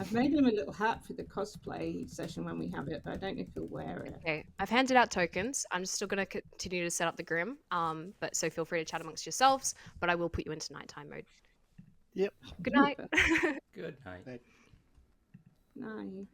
I've made him a little hat for the cosplay session when we have it, but I don't know if he'll wear it. Okay, I've handed out tokens. I'm still going to continue to set up the Grim, but so feel free to chat amongst yourselves, but I will put you into nighttime mode. Yep. Good night. Good night. Night.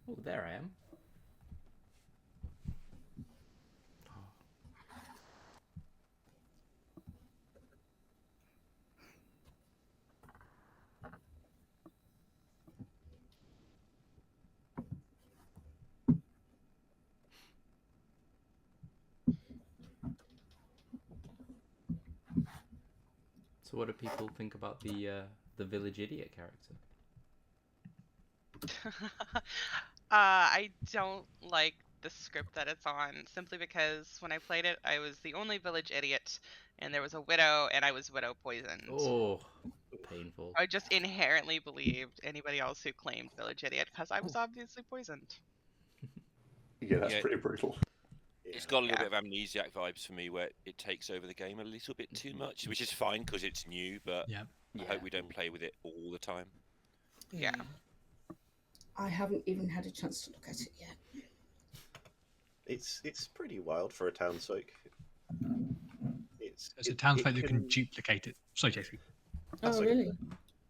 Oh, there I am. So what do people think about the village idiot character? I don't like the script that it's on, simply because when I played it, I was the only village idiot, and there was a widow, and I was widow poisoned. Oh, painful. I just inherently believed anybody else who claimed village idiot, because I was obviously poisoned. Yeah, that's pretty brutal. It's got a little bit of amnesiac vibes for me, where it takes over the game a little bit too much, which is fine because it's new, but I hope we don't play with it all the time. Yeah. I haven't even had a chance to look at it yet. It's pretty wild for a townsfolk. It's a townsfolk that can duplicate it. Sorry, JC. Oh, really?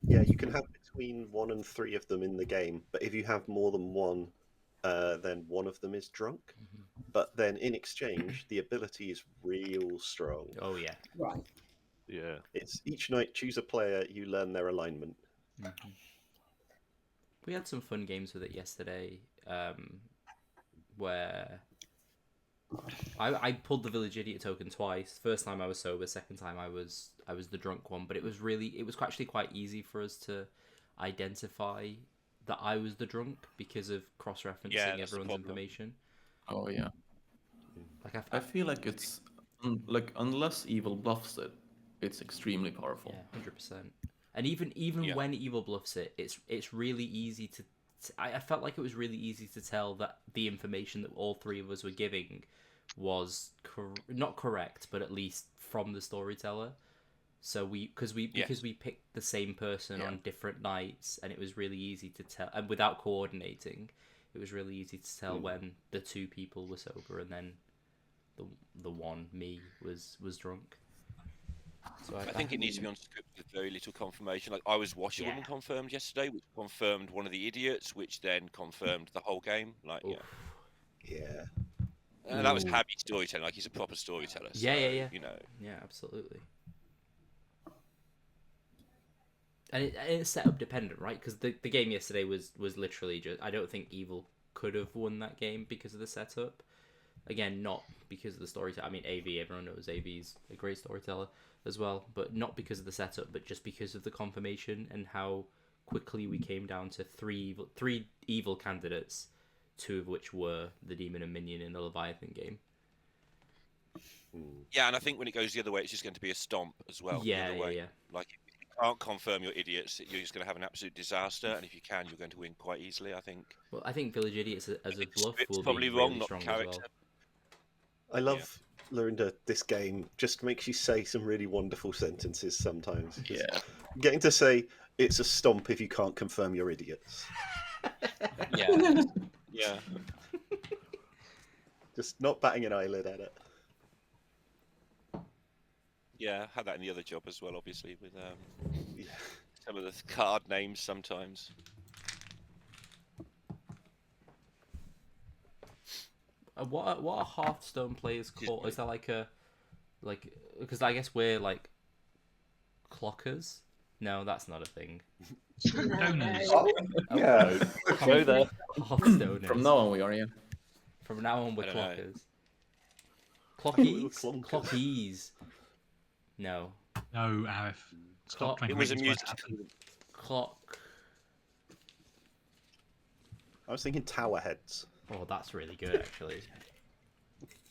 Yeah, you can have between 1 and 3 of them in the game, but if you have more than one, then one of them is drunk. But then in exchange, the ability is real strong. Oh yeah. Right. Yeah. It's each night choose a player, you learn their alignment. We had some fun games with it yesterday, where I pulled the village idiot token twice. First time I was sober, second time I was the drunk one. But it was actually quite easy for us to identify that I was the drunk because of cross-referencing everyone's information. Oh yeah. Like I feel like it's like unless evil bluffs it, it's extremely powerful. Yeah, 100%. And even when evil bluffs it, it's really easy to. I felt like it was really easy to tell that the information that all three of us were giving was not correct, but at least from the storyteller. So because we picked the same person on different nights, and it was really easy to tell, and without coordinating, it was really easy to tell when the two people were sober and then the one, me, was drunk. So I think it needs to be on script with very little confirmation. Like I was Washerwoman confirmed yesterday, which confirmed one of the idiots, which then confirmed the whole game. Like yeah. And that was happy storytelling. Like he's a proper storyteller. So, yeah. You know. Yeah, absolutely. And it's setup dependent, right? Because the game yesterday was literally just. I don't think Evil could have won that game because of the setup. Again, not because of the storytelling. I mean, AV, everyone knows AV's a great storyteller as well, but not because of the setup, but just because of the confirmation and how quickly we came down to three evil candidates, two of which were the demon and minion in the Leviathan game. Yeah, and I think when it goes the other way, it's just going to be a stomp as well. Yeah. Like if you can't confirm your idiots, you're just going to have an absolute disaster, and if you can, you're going to win quite easily. I think. Well, I think Village Idiots as a bluff will probably be wrong, really not strong character. as well. I love Lorinda. This game just makes you say some really wonderful sentences sometimes. Yeah. Getting to say it's a stomp if you can't confirm your idiots. Yeah. Just not batting an eyelid at it. Yeah, had that in the other job as well, obviously, with some of the card names sometimes. What are Hearthstone players called? Is that because I guess we're like clockers? No, that's not a thing. Stoners. Yeah. Go there. Hearthstoners. From now on, we are, yeah. From now on, we're I don't know. clockers. Clockies? Clockies. No. No, Arif. Stop trying It to was make a these words music. happen. Clock. I was thinking tower heads. Oh, that's really good, actually.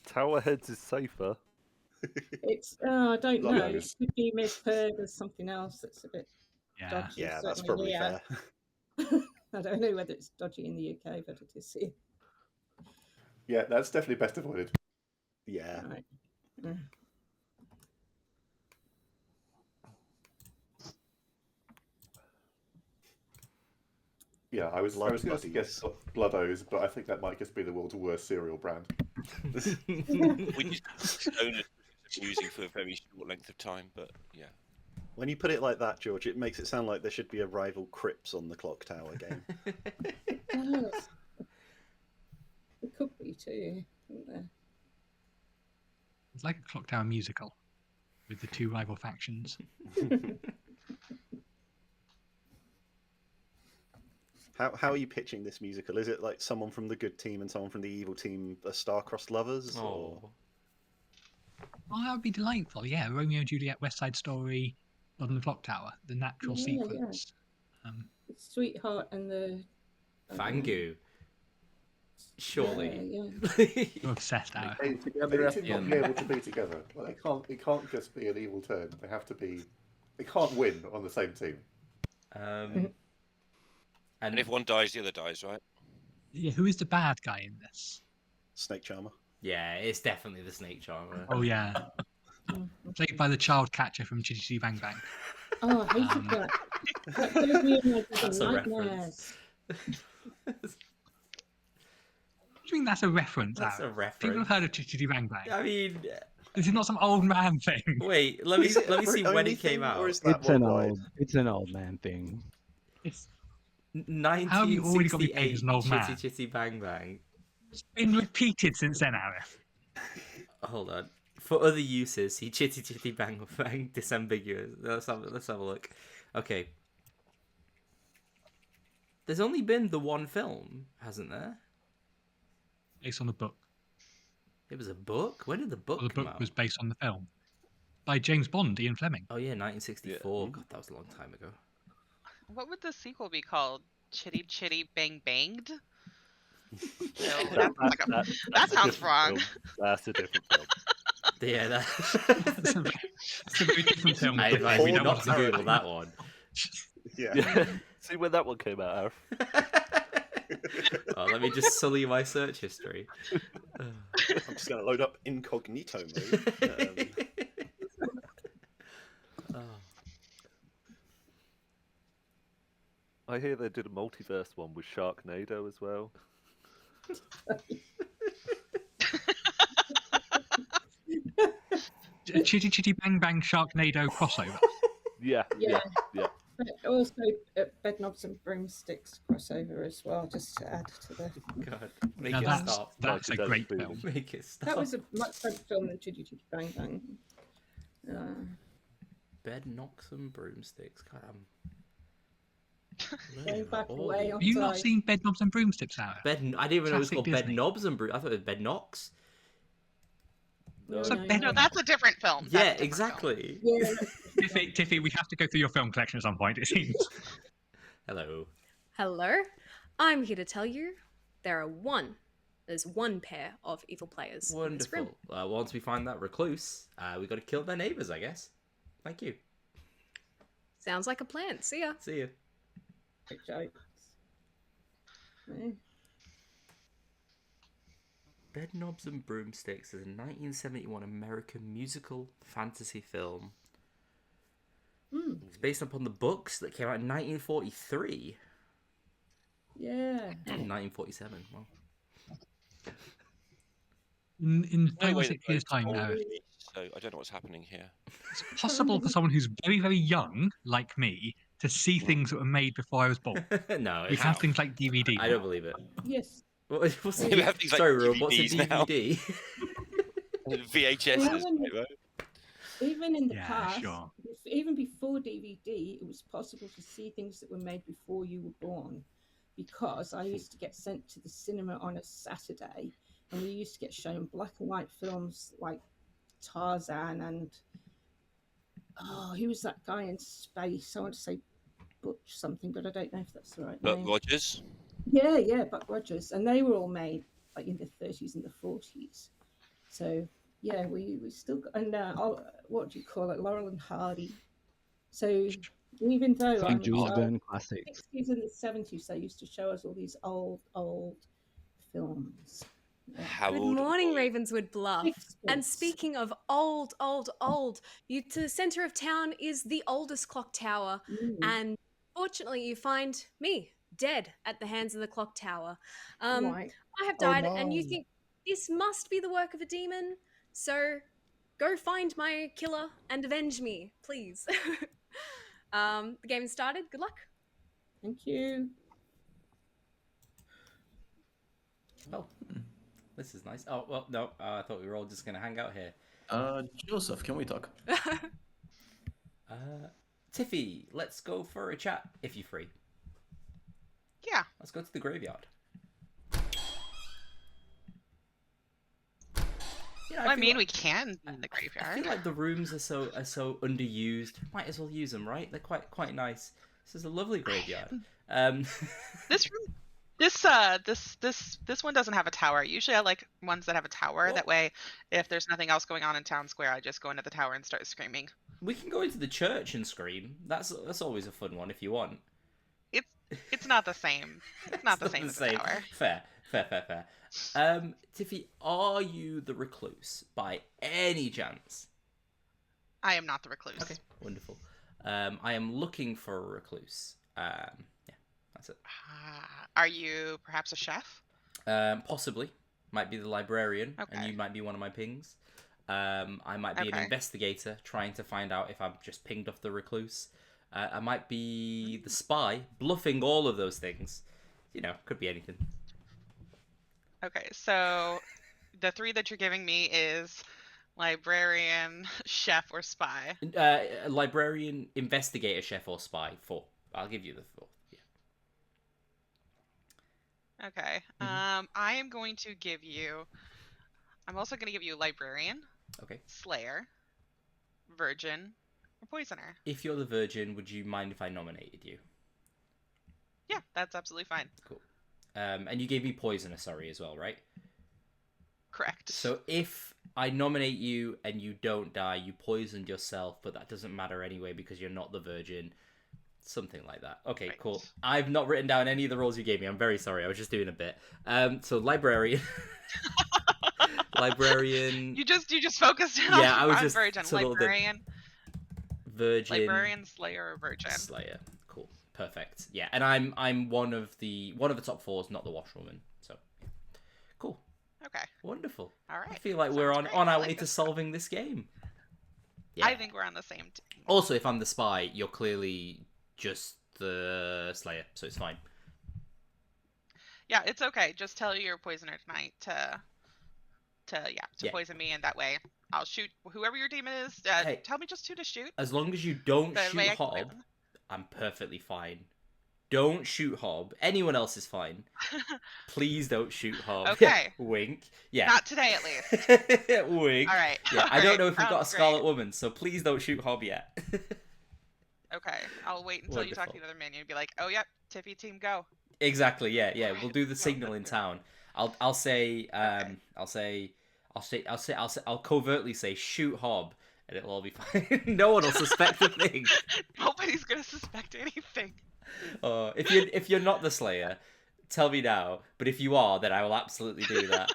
Tower heads is safer. It's I don't know. Logos. It could be mispaired as something else that's a bit Yeah. dodgy. Yeah, that's certainly probably here. fair. I don't know whether it's dodgy in the UK, but it is here. Yeah, that's definitely best avoided. Yeah. Right. Yeah, I was going to suggest Blood O's, but I think that might just be the world's worst cereal brand. We just own it using for a very short length of time, but yeah. When you put it like that, George, it makes it sound like there should be a rival Crips on the Clocktower game. It does. It could be too, couldn't there? It's like a Clocktower musical with the two rival factions. How are you pitching this musical? Is it like someone from the good team and someone from the evil team are star-crossed lovers? Or... Oh, that would be delightful. Yeah, Romeo and Juliet, West Side Story, Blood on the Clocktower, the natural sequence. Yeah. The sweetheart and the Fangu. Surely. Yeah. You're obsessed now. They need to not be able to be together. Like, they can't just be an evil turn. They have to be. They can't win on the same team. And if one dies, the other dies, right? Yeah, who is the bad guy in this? Snake Charmer. Yeah, it's definitely the Snake Charmer. Oh yeah, played by the child catcher from Chitty Chitty Bang Bang. Oh, I hated that. That gave me That's a nightmares. What do you mean that's a reference? That's a Aaron? reference. People have heard of Chitty Chitty Bang Bang. I mean, this is not some old man thing. Wait, let me see when it came out. It's an old man thing. It's how have you already got me paid 1968 as an old man? Chitty Chitty Bang Bang. It's been repeated since then, Aaron. Hold on. For other uses, see Chitty Chitty Bang Bang disambiguous. Let's have a look. Okay. There's only been the one film, hasn't there? Based on the book. It was a book? When did the book Well, the come book out? was based on the film. By James Bond, Ian Fleming. Oh yeah, 1964. God, that was a long time ago. What would the sequel be called? Chitty Chitty Bang Banged? That sounds wrong. That's a different film. Yeah, That's a very different film. I advise you not to Google that one. Yeah. See when that one came out, Oh, let me just sully my search history. I'm just going to load up incognito mode. I hear they did a multiverse one with Sharknado as well. Chitty Chitty Bang Bang Sharknado crossover. Yeah. But also Bedknobs and Broomsticks crossover as well, just to add to the... God, make Now it stop. that's a great film. Make it stop. That was a much better film than Chitty Chitty Bang Bang. Bed knocks and broomsticks. God, Going back away on Have you not time. seen Bedknobs and Broomsticks, Aaron? I didn't even know it was Classic called Bed Disney. Knobs and Broom. I thought it was Bed Knocks. It's a bed- No, that's a different film. That's a Yeah, different exactly. Yeah. Tiffy, we have to go through your film collection at some point, it seems. Hello. Hello. I'm here to tell you there's one pair of evil players in this room. Wonderful. Once we find that recluse, we got to kill their neighbours, I guess. Thank you. Sounds like a plan. See ya. See you. Good jokes. Bedknobs and Broomsticks is a 1971 American musical fantasy film. It's based upon the books that came out in 1943. Yeah. 1947. Well, In 5 or Wait, 6 years' time now, So I don't know what's happening here. it's possible for someone who's very, very young, like me, to see things that were made before I was born. no, We it's have things like DVD. I don't believe it. Yes. What's We have things like Sorry, Rob, what's a DVDs now. DVD? VHS. Even in the Yeah, past, sure. even before DVD, it was possible to see things that were made before you were born. Because I used to get sent to the cinema on a Saturday, and we used to get shown black and white films like Tarzan and who was that guy in space? I want to say Butch something, but I don't know if that's the right Buck name. Rogers. Yeah, Buck Rogers, and they were all made like in the 30s and the 40s. So yeah, we still got, and what do you call it, Laurel and Hardy, So even though Some I'm Jules child, Verne classics. 60s and the 70s, they used to show us all these old films. Yeah. How Good old are the morning, boys? Ravenswood Bluff. And Sixpence. speaking of old, you to the center of town is the oldest clock tower, and fortunately, you find me dead at the hands of the clock tower. Right. I have Oh, died, and you no. think this must be the work of a demon. So, go find my killer and avenge me, please. The game started. Good luck. Thank you. Oh, this is nice. Oh, well, no, I thought we were all just going to hang out here. Joseph, can we talk? Tiffy, let's go for a chat if you're free. Yeah. Let's go to the graveyard. You know, I mean, like, we can in the I graveyard. feel like the rooms are so underused. Might as well use them, right? They're quite nice. This is a lovely graveyard. This room, this one doesn't have a tower. Usually, I like ones that have a tower. Well- That way, if there's nothing else going on in town square, I just go into the tower and start screaming. We can go into the church and scream. That's always a fun one if you want. It's not the same. It's not the It's same as the tower. Fair. Tiffy, are you the recluse by any chance? I am not the recluse. Okay, wonderful. I am looking for a recluse. Yeah, that's it. Are you perhaps a chef? Possibly. Might be the librarian, and Okay. you might be one of my pings. I might be an Okay. investigator trying to find out if I'm just pinged off the recluse. I might be the spy, bluffing all of those things. You know, could be anything. Okay, so the three that you're giving me is librarian, chef, or spy. Librarian, investigator, chef, or spy. 4. I'll give you the 4. Yeah. Okay. Mm-hmm. I am going to give you. I'm also going to give you librarian, Okay. slayer, virgin, or poisoner. If you're the virgin, would you mind if I nominated you? Yeah, that's absolutely fine. Cool. And you gave me poisoner, sorry, as well, right? Correct. So if I nominate you and you don't die, you poisoned yourself, but that doesn't matter anyway because you're not the virgin. Something like that. Okay, Right. cool. I've not written down any of the roles you gave me. I'm very sorry. I was just doing a bit. So librarian. Librarian. You just focused in Yeah, I was on just virgin. a little bit- Librarian, Virgin. slayer, or virgin. Slayer. Cool. Perfect. Yeah, and I'm one of the top 4s, not the washwoman. So yeah. Cool. Okay. Wonderful. All right. I feel like we're Sounds on great. I our like way to this. solving this game. Yeah. I think we're on the same team. Also, if I'm the spy, you're clearly just the Slayer, so it's fine. Yeah, it's okay. Just tell your poisoner tonight to Yeah. poison me, and that way I'll shoot whoever your demon is. Hey. Tell me just who to shoot. As long as you don't That shoot way I can Hob, win. I'm perfectly fine. Don't shoot Hob. Anyone else is fine. Please don't shoot Hob. Okay. Wink. Yeah. Not today, at least. Wink. All right. Yeah, I All don't right. know if we've got a Sounds Scarlet great. Woman, so please don't shoot Hob yet. Okay, I'll wait until you talk to Wonderful. the other minion and be like, "Oh, yep, Tiffy team, go." Exactly. Yeah. We'll do the signal in town. I'll covertly say shoot Hob, and it'll all be fine. No one will suspect a thing. Nobody's gonna suspect anything. If you're not the Slayer, tell me now. But if you are, then I will absolutely do that.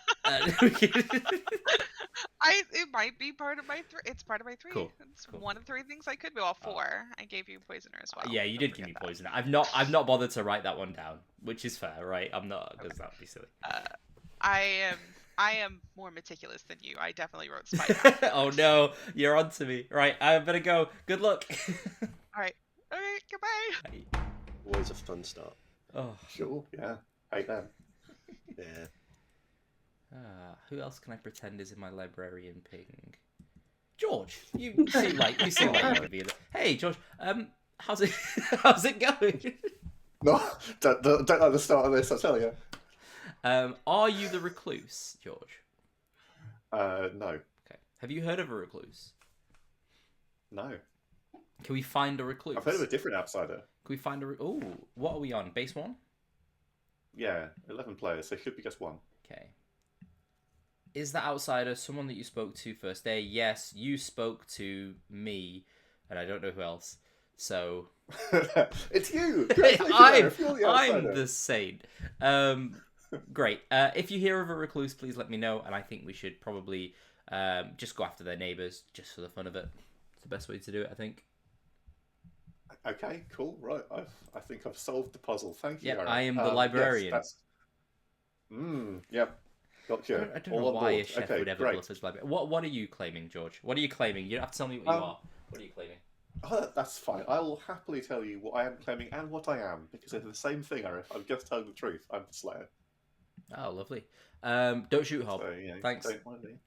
It might be part of my three. It's part of my 3. Cool, It's cool. one of 3 things I could be. Well, 4. I gave you poisoner as well. Yeah, you Don't did give me forget that. poison. I've not bothered to write that one down, which is fair, right? I'm not, because that would be silly. I am more meticulous than you. I definitely wrote spy down. Oh no, you're onto me. Right, I better go. Good luck. All right. Okay. Goodbye. Always a fun start. Oh, Sure, yeah. Hey, then. Yeah. who else can I pretend is in my librarian ping? George, you seem like you would be. Hey, George. How's it going? No, don't like the start of this, I tell you. Are you the recluse, George? No. Okay. Have you heard of a recluse? No. Can we find a recluse? I've heard of a different outsider. Can we find a... Oh, what are we on? Base 1? Yeah, 11 players, so it should be just 1. Okay. Is that outsider someone that you spoke to first day? Yes, you spoke to me, and I don't know who else. So it's you. I'm the saint. Great. If you hear of a recluse, please let me know, and I think we should probably just go after their neighbours, just for the fun of it. It's the best way to do it, I think. Okay, cool. Right, I think I've solved the puzzle. Thank you. Yep, Aaron. I am the librarian. Yes, yep. Gotcha. I don't know why a chef would ever bluff his librarian. What are you claiming, George? What are you claiming? You don't have to tell me what you are. What are you claiming? Oh, that's fine. I will happily tell you what I am claiming and what I am, because they're the same thing, Arif. I'm just telling the truth. I'm the Slayer. Oh, lovely. Don't shoot Hob. So, Thanks. Don't mind me.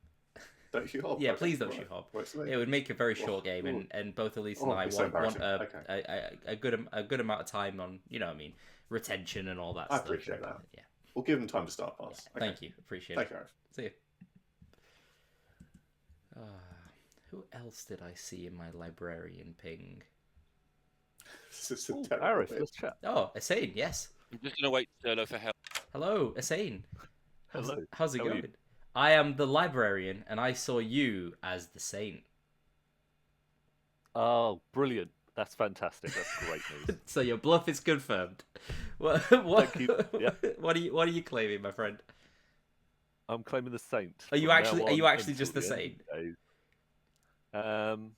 Don't shoot Hob. Yeah, please don't shoot Hob. It would make a very short game, and both Elise and I want a good amount of time on, you know what I mean, retention and all that stuff. I appreciate that. Yeah. We'll give them time to start fast. Yeah, thank you. Appreciate it. Thank you, Arif. See you. Who else did I see in my librarian ping? This is a terrible Arif, let's chat. Oh, Asane, yes. I'm just gonna wait Solo for help. Hello, Asane. Hello. How's it How are going? you? I am the librarian, and I saw you as the saint. Oh, brilliant. That's fantastic. That's great news. So your bluff is confirmed. What Thank you. Yeah. What are you claiming, my friend? I'm claiming the saint. Are you actually just the saint? No.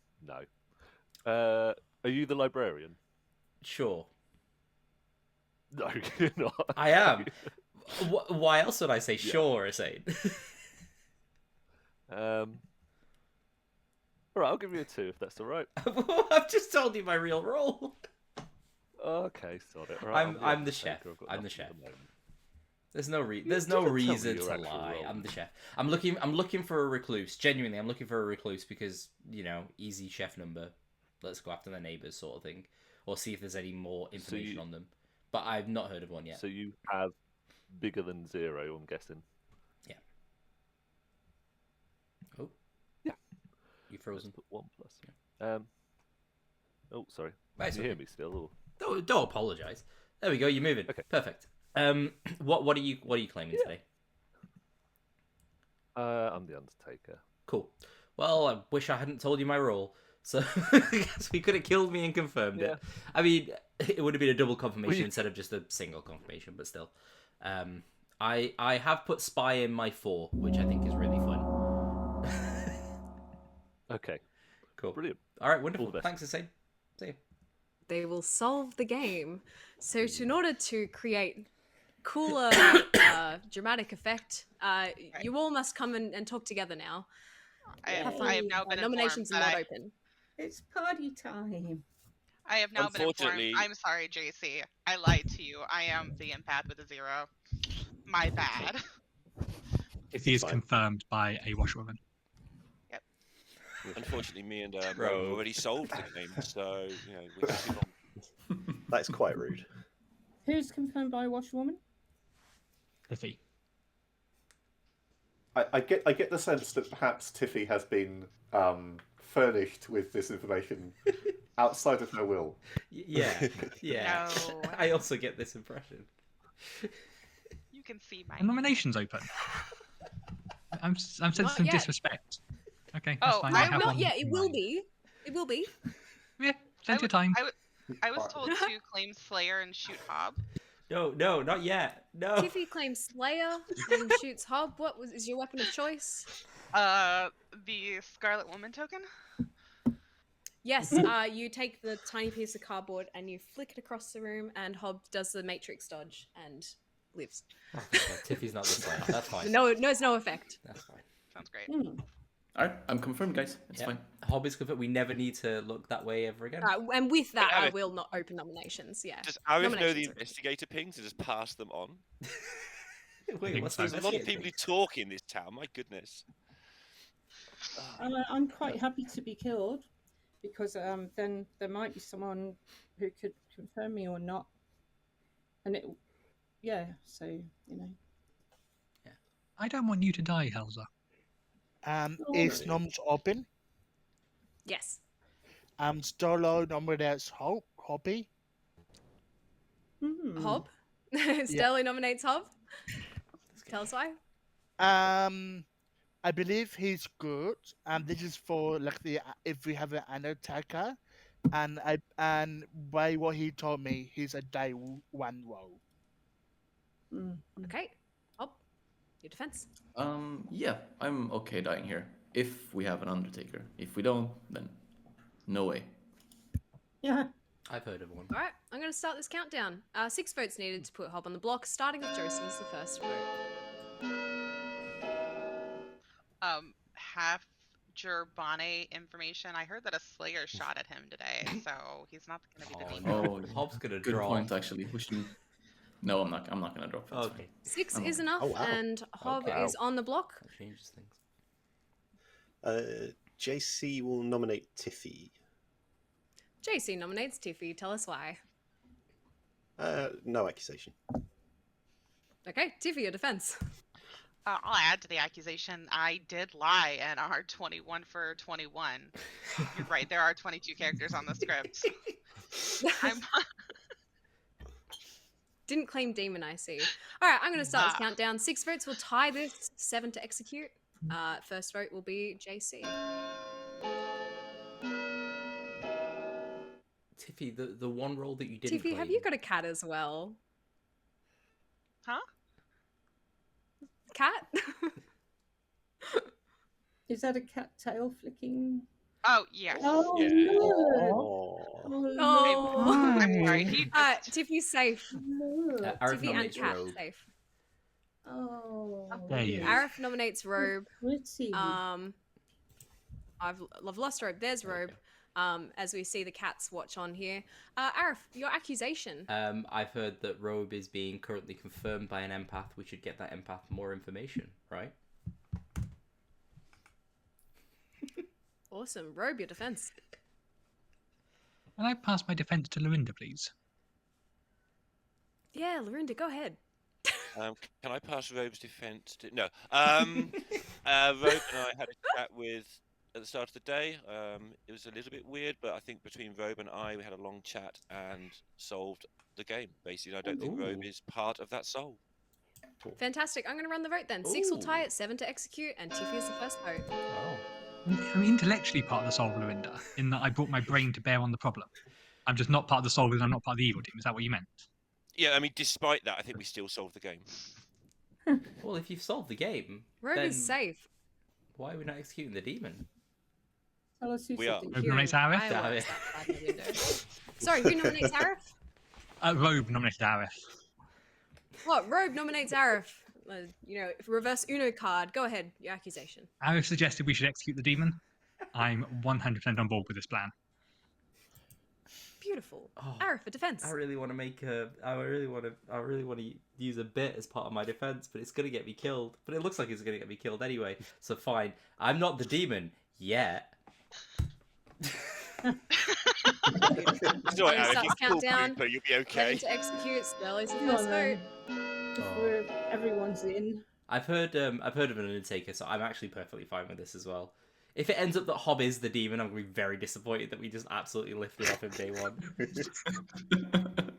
Are you the librarian? Sure. No, you're not. I am. Why else would I say sure, Asane? All right, I'll give you a 2 if that's all right. I've just told you my real role. Okay, sod it. Right, I'm the chef. I'm the chef. There's no reason to lie. Role. I'm the chef. I'm looking for a recluse. Genuinely, I'm looking for a recluse because, you know, easy chef number. Let's go after their neighbours, sort of thing, or see if there's any more information on them. But I've not heard of one yet. So you have bigger than 0, I'm guessing. Yeah. Oh. Yeah. You frozen. Put 1+. Yeah. Oh, sorry. Can you hear me still? Or... Don't apologise. There we go. You're moving. Okay. Perfect. What are you claiming today? I'm the Undertaker. Cool. Well, I wish I hadn't told you my role. So we could have killed me and confirmed it. I mean, it would have been a double confirmation instead of just a single confirmation, but still. I have put spy in my 4, which I think is really fun. Okay. Cool. Brilliant. All right, wonderful. Thanks, Asane. See you. They will solve the game. So in order to create cooler dramatic effect, you all must come and talk together now. I have now been nominations are informed not that open. It's party time. I have now been informed. I'm sorry, JC. I lied to you. I am the empath with a 0. My bad. If he is confirmed by a washerwoman. Yep. Unfortunately, me and Ro already solved the game, so you know we're just That's quite rude. Who's confirmed by a washerwoman? Tiffy. I get the sense that perhaps Tiffy has been furnished with this information outside of her will. Yeah. No. I also get this impression. You can see my Are nominations open? I'm sensing some disrespect. Okay, that's fine. It will be. It will be. Yeah, plenty of time. I was told to claim Slayer and shoot Hob. No, not yet. No. Tiffy claims Slayer and shoots Hob. Is your weapon of choice? The Scarlet Woman token. Yes, you take the tiny piece of cardboard and you flick it across the room, and Hob does the Matrix dodge and lives. Oh, Tiffy's not the Slayer. That's fine. No, it's no effect. That's fine. Sounds great. Alright, I'm confirmed, guys. It's fine. Hob is confirmed. We never need to look that way ever again. And with that, I will not open nominations. Yeah. Does Arif know the investigator pings and just pass them on? Wait, what's There's a lot of people who talk in this town. My goodness. I'm quite happy to be killed because then there might be someone who could confirm me or not, and so you know. Yeah. I don't want you to die, Helza. Is noms open? Yes. Stolo nominates Hobby. Hob? Sterling nominates Hob? Tell us why. I believe he's good. This is for like if we have an attacker, and by what he told me, he's a day one role. Okay. Hob, your defense. Yeah, I'm okay dying here. If we have an Undertaker. If we don't, then no way. Yeah. I've heard of one. All right, I'm going to start this countdown. 6 votes needed to put Hob on the block, starting with Joseph as the first vote. Half Gerbane information. I heard that a Slayer shot at him today, so he's not going to be the demon. Oh, Hob's gonna good draw. point. Actually, we should. No, I'm not. I'm not gonna drop. That's Okay. 6 I'm is okay. enough, Oh, wow. and Hob wow. is on the block. That changes things. JC will nominate Tiffy. JC nominates Tiffy. Tell us why. No accusation. Okay, Tiffy, your defense. I'll add to the accusation. I did lie and are 21 for 21. You're right. There are 22 characters on the script. Didn't claim demon, I see. All right, I'm going to start this countdown. 6 votes will tie this. 7 to execute. First vote will be JC. Tiffy, the one role that you didn't Tiffy, claim. have you got a cat as well? Huh? Cat? Is that a cat tail flicking? Oh, yes. Oh, Yeah. no. Oh. I'm sorry. Tiffy's safe. No. Arif Tiffy and nominates Cat Rogue. safe. Oh. There you go. Arif nominates Robe. Pretty. I've lost Robe. There's Robe. As we see the cats watch on here. Arif, your accusation. I've heard that Robe is being currently confirmed by an empath. We should get that empath more information, right? Awesome. Robe, your defense. Can I pass my defense to Lorinda, please? Yeah, Lorinda, go ahead. Can I pass Robe's defense to... No. Robe and I had a chat at the start of the day. It was a little bit weird, but I think between Robe and I, we had a long chat and solved the game. Basically, I don't think Robe is part of that soul. Fantastic. I'm going to run the vote then. 6 will tie it, 7 to execute, and Tiffy is the first vote. Oh. I'm intellectually part of the soul, Lorinda, in that I brought my brain to bear on the problem. I'm just not part of the soul because I'm not part of the evil team. Is that what you meant? Yeah, I mean, despite that, I think we still solved the game. Well, if you've solved the game, Robe then is safe. why are we not executing the demon? Tell us who We said are. the Robe nominates Arif. Fireworks outside the window. Sorry, who nominates Arif? Robe nominated Arif. What? Robe nominates Arif. Reverse Uno card. Go ahead. Your accusation. Arif suggested we should execute the demon. I'm 100% on board with this plan. Beautiful. Oh, Arif, a defense. I really want to make a. I really want to use a bit as part of my defense, but it's gonna get me killed. But it looks like it's gonna get me killed anyway. So fine. I'm not the demon yet. It's all right, Alex, Starts you can countdown. but you'll be okay. 7 to execute. Spell is the Come first on, vote. Before everyone's in. I've heard of an Undertaker, so I'm actually perfectly fine with this as well. If it ends up that Hob is the demon, I'm going to be very disappointed that we just absolutely lifted off him day one.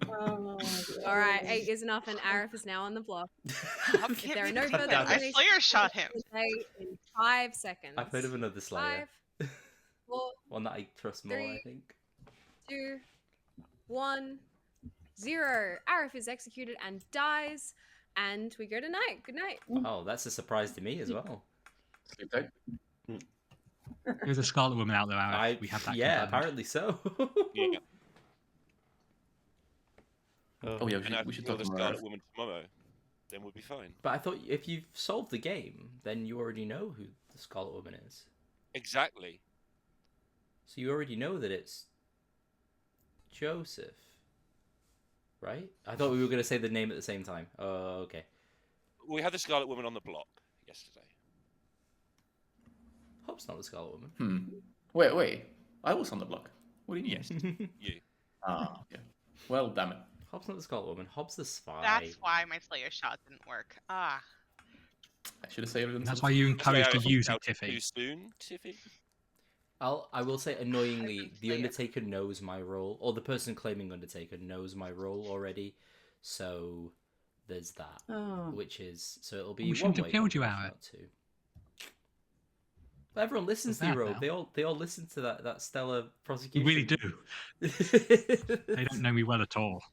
Oh, All right, 8 is enough, and Arif is now on the block. If there are no further Damn it. nominations, Slayer shot him. in 5 seconds. I've heard of another Slayer. 5, 4, One that I trust more, I 3, think. 2, 1, 0. Arif is executed and dies, and we go to night. Good night. Oh, that's a surprise to me as well. Sleep tight. There's a Scarlet Woman out there, Arif. We have that. Yeah, confirmed. apparently so. Yeah. Oh yeah, And we should kill talk the more. Scarlet Woman tomorrow. Then we'll be fine. But I thought if you've solved the game, then you already know who the Scarlet Woman is. Exactly. So you already know that it's Joseph, right? I thought we were going to say the name at the same time. Oh, okay. We had the Scarlet Woman on the block yesterday. Hob's not the Scarlet Woman. Wait. I was on the block. What do you mean? Yes, you. Ah, okay. Well, damn it. Hob's not the Scarlet Woman. Hob's the spy. That's why my Slayer shot didn't work. Ah. I should have saved it. That's why you encouraged to Sorry, I use it, out Tiffy. Too soon, Tiffy? I will say annoyingly, been the Slayer. Undertaker knows my role, or the person claiming Undertaker knows my role already. So there's that, Oh. which is so it'll be We one shouldn't have way killed you, combat, Ara. not two. Everyone listens to Bad you, Rob. now. They all listen to that stellar We prosecution. really do. They don't know me well at all.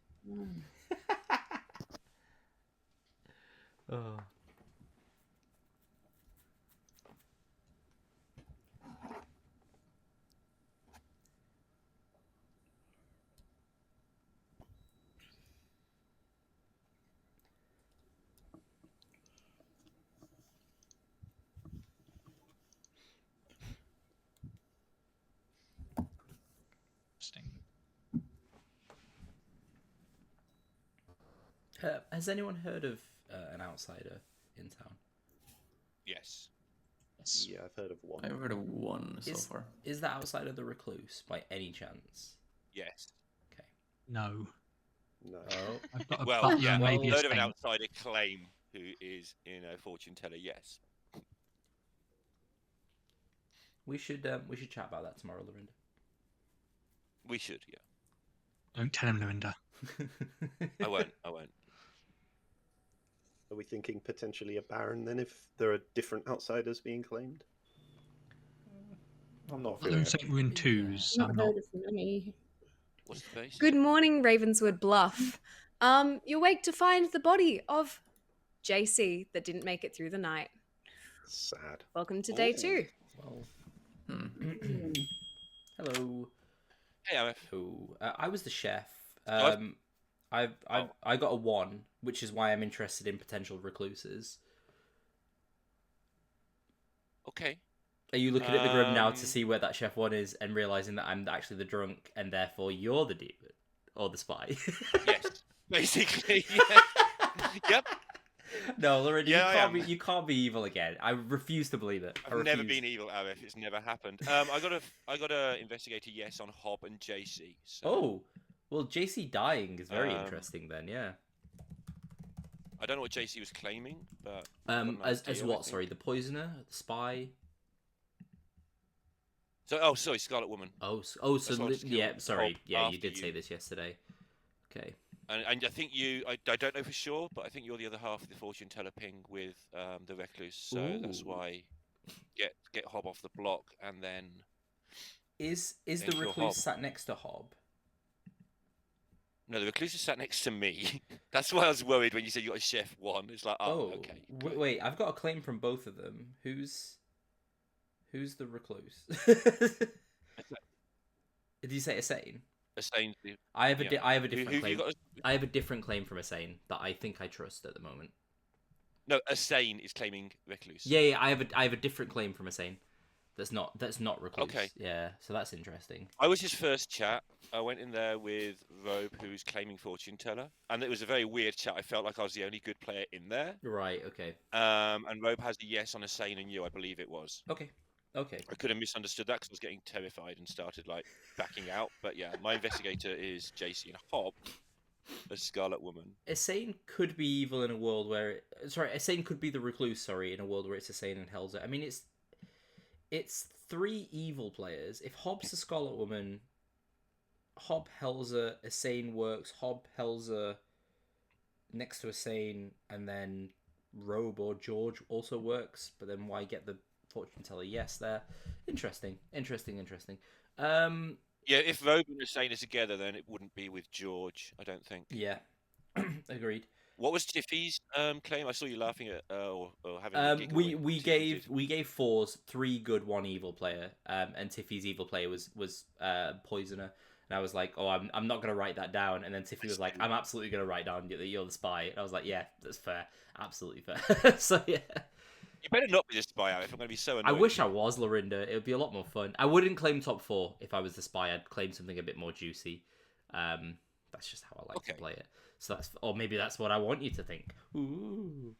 Oh. Has anyone heard of an outsider in town? Yes. Yeah, I've heard of one. I've heard of one so far. Is that outsider the recluse by any chance? Yes. Okay. No. No. Oh. I've got a Well, butler yeah, and maybe a heard of an saint. outsider claim who is, fortune teller. Yes. We should chat about that tomorrow, Lorinda. We should, yeah. Don't tell him, Lorinda. I won't. Are we thinking potentially a baron then if there are different outsiders being claimed? I'm not I feeling don't it. think we're in twos. Not I'm heard not. of many. What's the base? Good morning, Ravenswood Bluff. You wake to find the body of JC that didn't make it through the night. Sad. Welcome to day 2. Well. Hmm. Hello. Hey, Arif. Oh, I was the chef. I've- I got a 1, which is why I'm interested in potential recluses. Okay. Are you looking at the grim now to see where that chef 1 is and realizing that I'm actually the drunk and therefore you're the demon or the spy? Yes. Basically. Yeah. Yep. No, Lorinda, Yeah, you can't be evil again. I refuse to believe it. I've never been evil, Arif. It's never happened. I got a investigator yes on Hob and JC. So, Oh, well, JC dying is very interesting then. Yeah. I don't know what JC was claiming, but As what? Sorry, the poisoner, the spy. So, sorry, Scarlet Woman. So yeah, sorry, yeah, you did say this yesterday. Okay. And I think I don't know for sure, but I think you're the other half of the fortune teller ping with the recluse. So that's why get Hob off the block, and then is then the kill recluse Hob. sat next to Hob? No, the recluse is sat next to me. That's why I was worried when you said you got a chef 1. It's like, okay. Wait, I've got a claim from both of them. Who's the recluse? Did you say Asane? Asane. I have a different claim. Got I have a different claim from Asane that I think I trust at the moment. No, Asane is claiming recluse. Yeah, I have a different claim from Asane. That's not recluse. Okay. Yeah, so that's interesting. I was his first chat. I went in there with Robe, who's claiming fortune teller, and it was a very weird chat. I felt like I was the only good player in there. Right. Okay. And Robe has the yes on Asane and you, I believe it was. Okay. I could have misunderstood that because I was getting terrified and started backing out. But yeah, my investigator is JC and Hob, a Scarlet Woman. Asane could be evil in a world where Asane could be the recluse. Sorry, in a world where it's Asane and Helza. I mean, it's 3 evil players. If Hob's the Scarlet Woman, Hob, Helza, Asane works. Hob, Helza, next to Asane, and then Robe or George also works. But then why get the fortune teller yes there? Interesting. Yeah, if Robe and Asane are together, then it wouldn't be with George, I don't think. Yeah. Agreed. What was Tiffy's claim? I saw you laughing at or having a giggle when we Tiffy gave Fours 3 good, 1 evil player, and Tiffy's evil player was poisoner, and I was like, oh, I'm not gonna write that down, and then Tiffy was like, I'm absolutely gonna write down that you're the spy, and I was like, yeah, that's fair, absolutely fair. So yeah. You better not be the spy, Arif. I'm going to be so annoyed. I wish I was, Lorinda. It would be a lot more fun. I wouldn't claim top 4 if I was the spy. I'd claim something a bit more juicy. That's just how I like to play it. So or maybe that's what I want you to think. Ooh.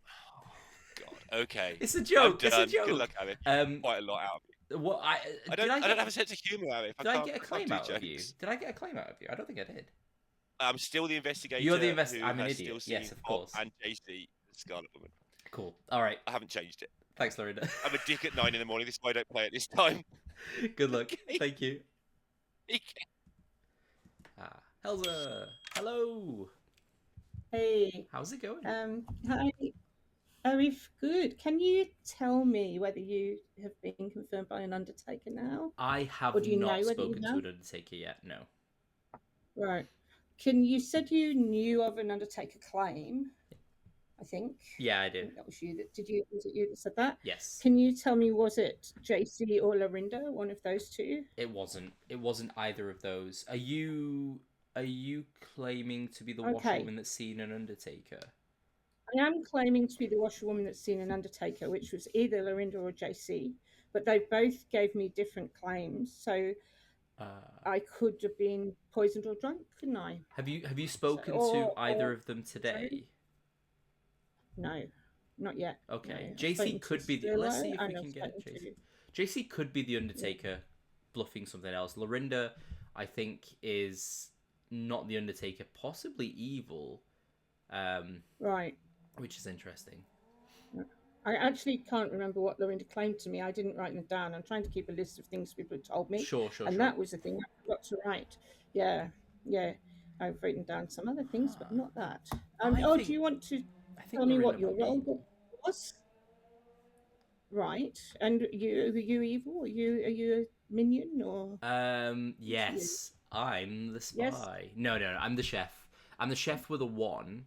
Oh, God. Okay. It's a joke. It's a joke. Good luck, Arif. Quite a lot out of it. What I don't have a sense of humour, Arif. Did I get a claim out of you? Did I get a claim out of you? I don't think I did. I'm still the investigator. You're the investigator. I'm an idiot. Yes, of course. And JC, the Scarlet Woman. Cool. All right. I haven't changed it. Thanks, Lorinda. I'm a dick at 9 in the morning. This is why I don't play it this time. Good luck. Okay. Thank you. Helza. Hello. Hey. How's it going? Hi. Arif, good. Can you tell me whether you have been confirmed by an undertaker now? I have Or do you know not whether spoken you to have? an undertaker yet. No. Right. You said you knew of an undertaker claim, I think. Yeah, I I did. think that was you that was it you that said that? Yes. Can you tell me, was it JC or Lorinda, one of those two? It wasn't. It wasn't either of those. Are you claiming to be the Okay. washerwoman that's seen an undertaker? I am claiming to be the washerwoman that's seen an undertaker, which was either Lorinda or JC, but they both gave me different claims. So I could have been poisoned or drunk, couldn't I? Have you spoken to either of them today? No, not yet. Okay, No. JC could be the. Let's see if we can get JC. JC could be the Undertaker, bluffing something else. Lorinda, I think, is not the Undertaker, possibly evil. Right. Which is interesting. I actually can't remember what Lorinda claimed to me. I didn't write them down. I'm trying to keep a list of things people had told me. Sure. And that was the thing I forgot to write. Yeah. I've written down some other things, but not that. Do you want to tell me what your role was? Right. And are you evil? Are you a minion or? Yes. I'm the spy. Yes. No. I'm the chef. I'm the chef with a 1.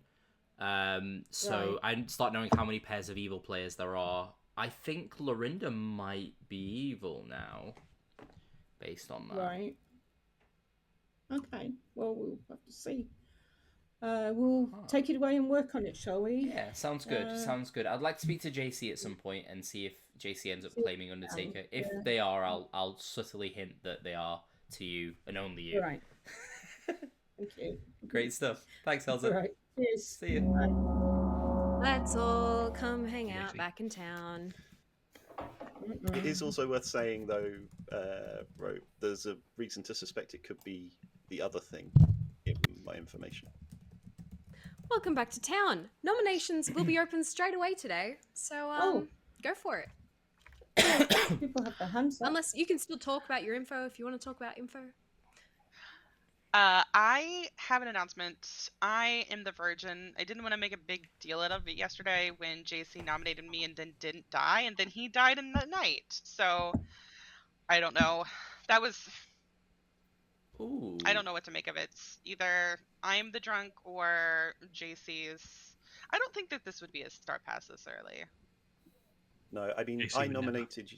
So I start knowing how many pairs of evil players there are. I think Lorinda might be evil now, based on that. Right. Okay. Well, we'll have to see. We'll take it away and work on it, shall we? Yeah, sounds good. Sounds good. I'd like to speak to JC at some point and see if JC ends up claiming Undertaker. If they are, I'll subtly hint that they are to you and only you. Right. Thank you. Great stuff. Thanks, Elsa. All right. Cheers. See you. Bye. Let's all come hang out back in town. It is also worth saying, though, there's a reason to suspect it could be the other thing in my information. Welcome back to town. Nominations will be open straight away today, so go for it. People have their hands up. Unless you can still talk about your info if you want to talk about info. I have an announcement. I am the virgin. I didn't want to make a big deal out of it yesterday when JC nominated me and then didn't die, and then he died in the night. So, I don't know. That was... Ooh. I don't know what to make of it. Either I'm the drunk or JC's... I don't think that this would be a start pass this early. No, I mean, I nominated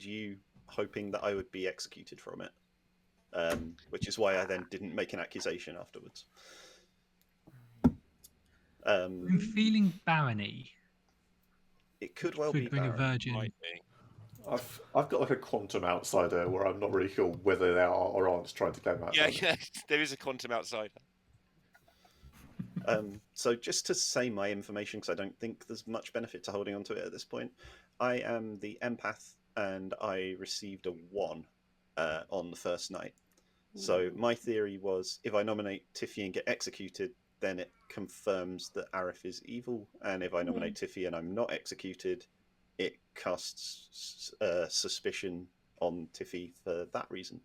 you hoping that I would be executed from it. Which is why I then didn't make an accusation afterwards. I'm feeling barony. It could well be a virgin. I've got like a quantum outsider where I'm not really sure whether they are or aren't trying to claim outsider. Yeah, there is a quantum outsider. So just to say my information, because I don't think there's much benefit to holding on to it at this point, I am the empath and I received a 1 on the first night. So my theory was, if I nominate Tiffy and get executed, then it confirms that Arif is evil, and if I nominate Tiffy and I'm not executed, it casts suspicion on Tiffy for that reason.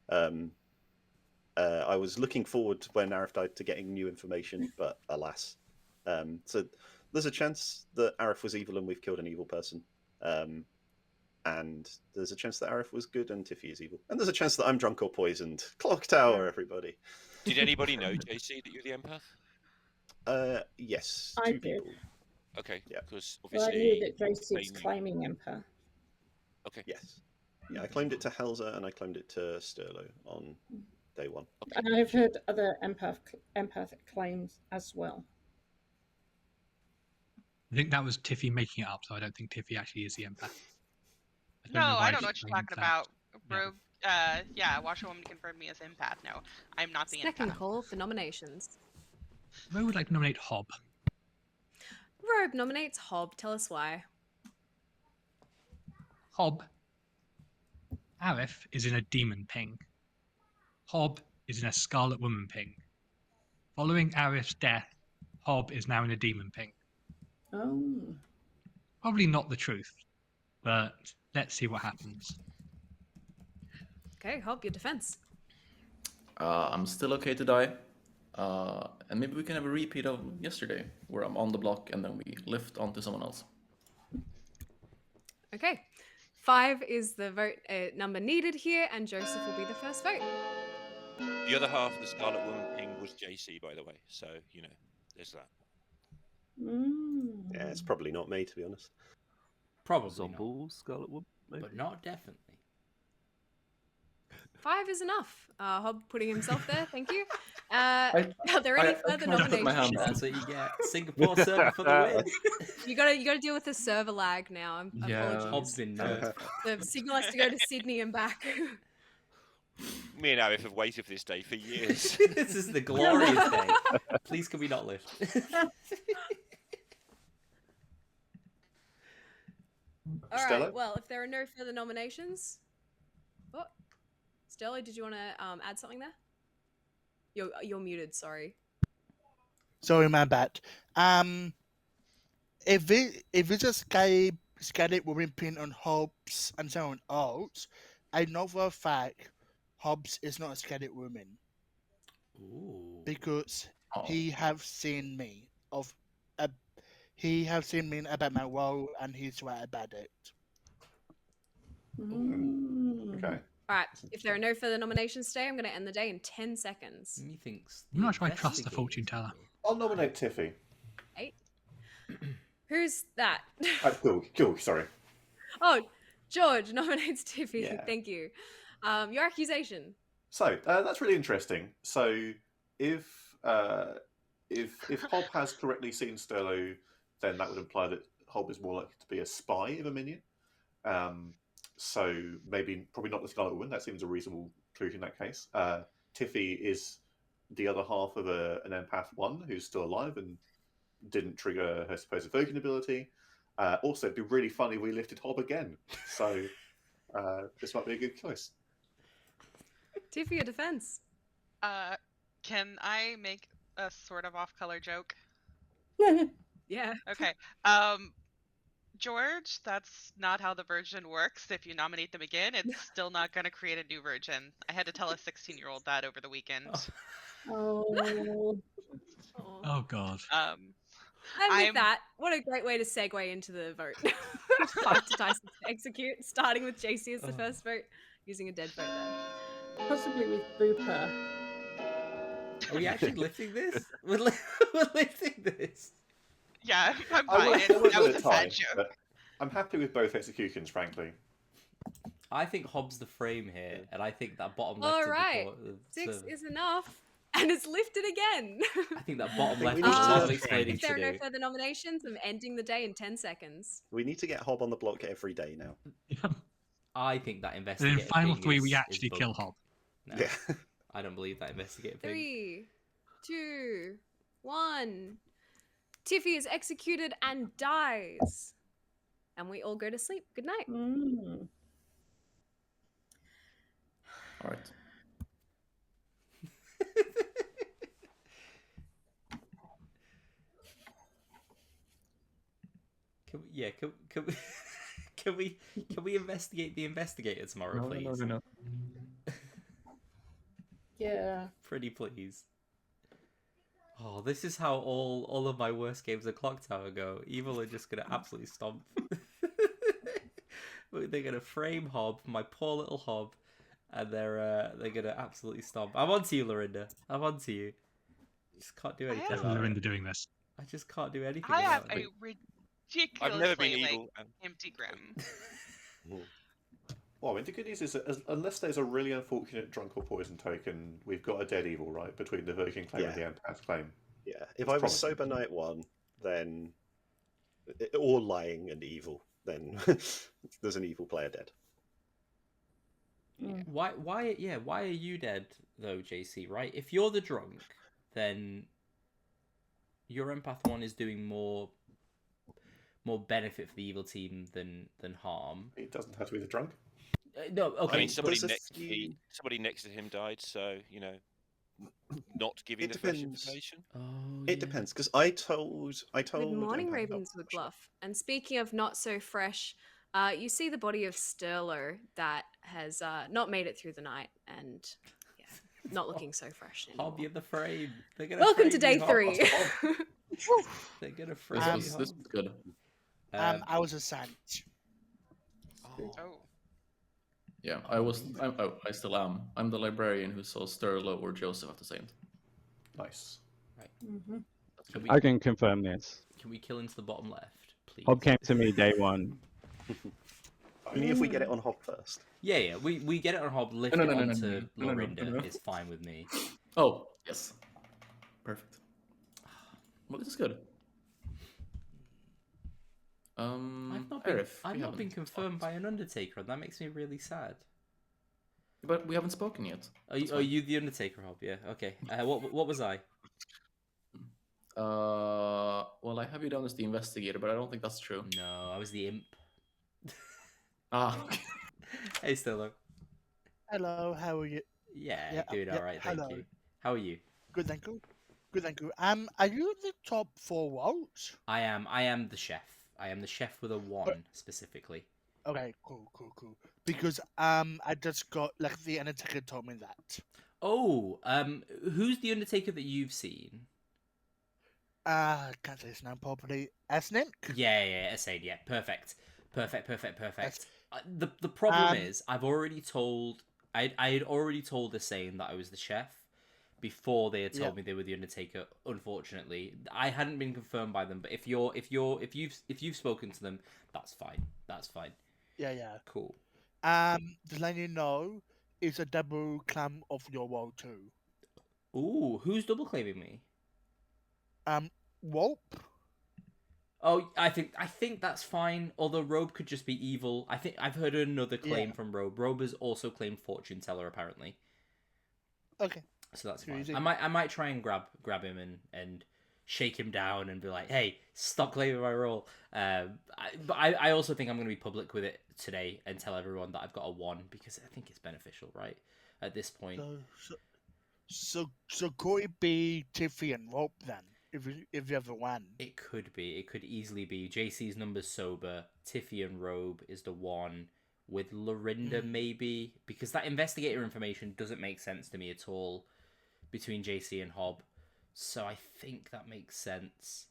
I was looking forward when Arif died to getting new information, but alas. So there's a chance that Arif was evil and we've killed an evil person. And there's a chance that Arif was good and Tiffy is evil. And there's a chance that I'm drunk or poisoned. Clocktower, everybody. Did anybody know, JC, that you're the empath? Yes, I 2 people. Okay, yeah. Because well, I obviously... knew that JC's claiming empath. Okay. Yes. Yeah, I claimed it to Helza and I claimed it to Sterlo on day 1. Okay. And I've heard other empath claims as well. I think that was Tiffy making it up, so I don't think Tiffy actually is the empath. I don't know what you're talking about. Rogue, Washerwoman confirmed me as empath. No, I'm not the Second empath. call for nominations. Rogue would like to nominate Hob. Rogue nominates Hob. Tell us why. Hob. Arif is in a demon ping. Hob is in a Scarlet Woman ping. Following Arif's death, Hob is now in a demon ping. Oh. Probably not the truth, but let's see what happens. Okay, Hob, your defense. I'm still okay to die. And maybe we can have a repeat of yesterday, where I'm on the block and then we lift onto someone else. Okay. 5 is the vote number needed here, and Joseph will be the first vote. The other half of the Scarlet Woman ping was JC, by the way. So, you know, there's that. Yeah, it's probably not me, to be honest. Probably Zomble, not. Scarlet Woman, maybe? But not definitely. 5 is enough. Hob putting himself there. Thank you. Are there any further nominations? That's what you get. Singapore server for the win. You gotta deal with the server lag now. Apologies. Hob's been notified. The signal has to go to Sydney and back. Me and Arif have waited for this day for years. This is the glorious day. Please, can we not lift? All Stella? right. Well, if there are no further nominations, oh, Stella, did you want to add something there? You're muted. Sorry. Sorry, my bad. If it's a Scarlet Woman pin on Hobbs and someone else, I know for a fact Hobbs is not a Scarlet Woman. Ooh. Because he have seen me about my role and he's right about it. Okay. All right. If there are no further nominations today, I'm going to end the day in 10 seconds. Methinks. I'm not sure I trust the fortune teller. I'll nominate Tiffy. 8. Who's that? George, sorry. Oh, George nominates Tiffy. Yeah. Thank you. Your accusation. So that's really interesting. So if Hob has correctly seen Sterlo, then that would imply that Hob is more likely to be a spy of a minion. So probably not the Scarlet Woman. That seems a reasonable conclusion in that case. Tiffy is the other half of an empath 1 who's still alive and didn't trigger her supposed evoking ability. Also, it'd be really funny if we lifted Hob again. So this might be a good choice. Tiffy, your defense. Can I make a sort of off-color joke? Yeah. Okay. George, that's not how the Virgin works. If you nominate them again, it's still not going to create a new Virgin. I had to tell a 16-year-old that over the weekend. Oh. Oh God. And with that, what a great way to segue into the vote. 5 to Tyson to execute, starting with JC as the first vote, using a dead vote there. Possibly with Booper. Are we actually lifting this? We're lifting this. Yeah, I'm I fine. was That was a a tie, bad joke. but I'm happy with both executions, frankly. I think Hobbs the frame here, and I think that bottom left. All right, 6 is enough, and it's lifted again. I think that bottom left need is to a lot of left explaining If there are to no do. further nominations, I'm ending the day in 10 seconds. We need to get Hob on the block every day now. I think that And in investigative final thing 3, is, we actually is kill bugged. Hob. No, Yeah. I don't believe that investigative thing. 3, 2, 1. Tiffy is executed and dies. And we all go to sleep. Good night. All right. Can we investigate the investigator tomorrow, please? No. Yeah. Pretty please. Oh, this is how all of my worst games of Clocktower go. Evil are just gonna absolutely stomp. They're gonna frame Hob, my poor little Hob, and they're gonna absolutely stomp. I'm onto you, Lorinda. I'm onto you. Just can't do anything. Definitely Lorinda doing this. I just can't do anything. I have about a it. ridiculously I've never been evil. empty grim. Well, I mean, the good news is that unless there's a really unfortunate drunk or poison token, we've got a dead evil, right, between the Virgin claim and the empath claim. Yeah. If It's I was promising. sober night 1, then or lying and evil, then there's an evil player dead. Why are you dead though, JC? Right? If you're the drunk, then your empath 1 is doing more benefit for the evil team than harm. It doesn't have to be the drunk. No, okay. I mean, somebody there's a next to him died, so you know, not giving It the fresh depends. information. Oh, It depends, because I told. Good morning, Empath- Ravens with Bluff. And speaking of not so fresh, you see the body of Sterlo that has not made it through the night. And not looking so fresh anymore. Hob, you're the frame. They're gonna Welcome frame to day you, Hob. 3. They're gonna frame This you, was Hob. good. I was a Sant. Oh. Yeah, I still am. I'm the librarian who saw Sterlo or Joseph at the same time. Nice. Right. Mm-hmm. I can confirm this. Can we kill into the bottom left, please? Hob came to me day 1. Only if we get it on Hob first. Yeah. We get it on Hob, lift it onto Lorinda. It's fine with me. Oh, yes. Perfect. Well, this is good. I've not been confirmed by an Undertaker, and that makes me really sad. But we haven't spoken yet. Are you the Undertaker, Hob? Yeah. Okay. What was I? Well, I have you down as the investigator, but I don't think that's true. No, I was the imp. Okay. Hey, Stella. Hello, how are you? Yeah, doing all right, thank you. How are you? Good, thank you. Good, thank you. Are you the top 4 votes? I am the chef. I am the chef with a 1 specifically. Okay, cool. Because I just got like the Undertaker told me that. Oh, who's the Undertaker that you've seen? Can't say his name properly. Asnik? Yeah, Asade, yeah. Perfect. The problem is I had already told Asane that I was the chef before they had told me they were the Undertaker. Unfortunately, I hadn't been confirmed by them. But if you've spoken to them, that's fine. Yeah. Cool. Just letting you know, it's a double claim of your role too. Ooh, who's double claiming me? Wolp. Oh, I think that's fine. Although Robe could just be evil. I think I've heard another claim from Robe. Robe has also claimed Fortune Teller apparently. Okay. So that's fine. I might try and grab him and shake him down and be like, hey, stop claiming my role. But I also think I'm going to be public with it today and tell everyone that I've got a 1 because I think it's beneficial, right? At this point. So could it be Tiffy and Rope then? If you ever won. It could be. It could easily be. JC's number's sober. Tiffy and Robe is the 1. With Lorinda, maybe. Because that investigator information doesn't make sense to me at all between JC and Hob. So I think that makes sense.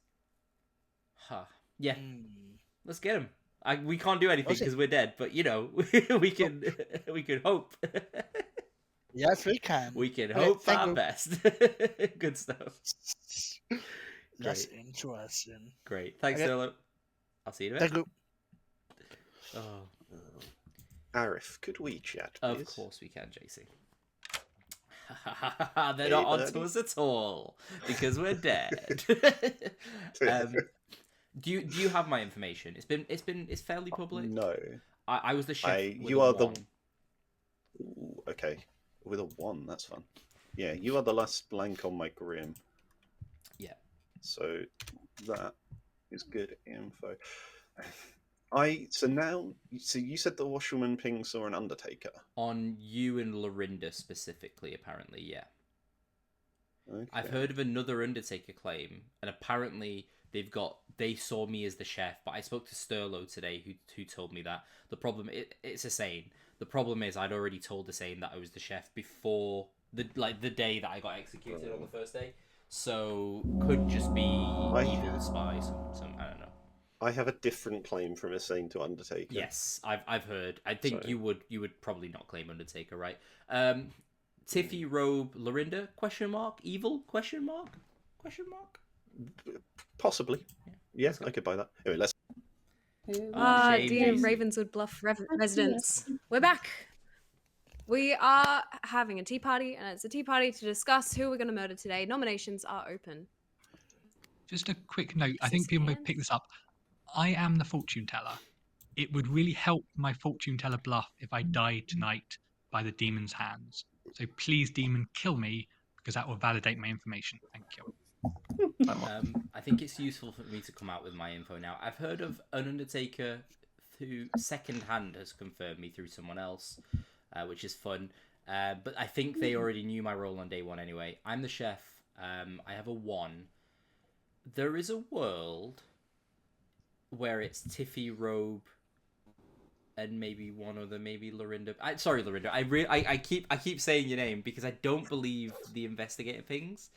Yeah. Let's get him. We can't do anything because we're dead. But, we can hope. Yes, we can. We can hope for our best. Good stuff. That's interesting. Great. Thanks, Solo. I'll see you in a minute. Thank you. Arif, could we chat, please? Of course we can, JC. They're not onto us at all because we're dead. Do you have my information? It's fairly public. No. I was the chef. You are the. Ooh, okay, with a 1, that's fun. Yeah, you are the last blank on my grim. Yeah. So that is good info. So you said the washerwoman ping saw an Undertaker on you and Lorinda specifically. Apparently, yeah. Okay. I've heard of another Undertaker claim, and apparently they saw me as the chef. But I spoke to Sterlo today, who told me that the problem it's Asane. The problem is I'd already told Asane that I was the chef before the day that I got executed on the first day. So could just be evil spy. Some I don't know. I have a different claim from Asane to Undertaker. Yes, I've heard. I think you would probably not claim Undertaker, right? Tiffy, Robe, Lorinda? Question mark? Evil? Question mark? Possibly. Yeah, I could buy that. Anyway, let's. Dear Ravenswood Bluff residents, we're back. We are having a tea party, and it's a tea party to discuss who we're going to murder today. Nominations are open. Just a quick note. I think people may pick this up. I am the fortune teller. It would really help my fortune teller bluff if I died tonight by the demon's hands. So please, demon, kill me, because that will validate my information. Thank you. I think it's useful for me to come out with my info now. I've heard of an Undertaker who secondhand has confirmed me through someone else, which is fun. But I think they already knew my role on day 1 anyway. I'm the chef. I have a 1. There is a world where it's Tiffy, Robe, and maybe one other, maybe Lorinda. Sorry, Lorinda. I keep saying your name because I don't believe the investigator things.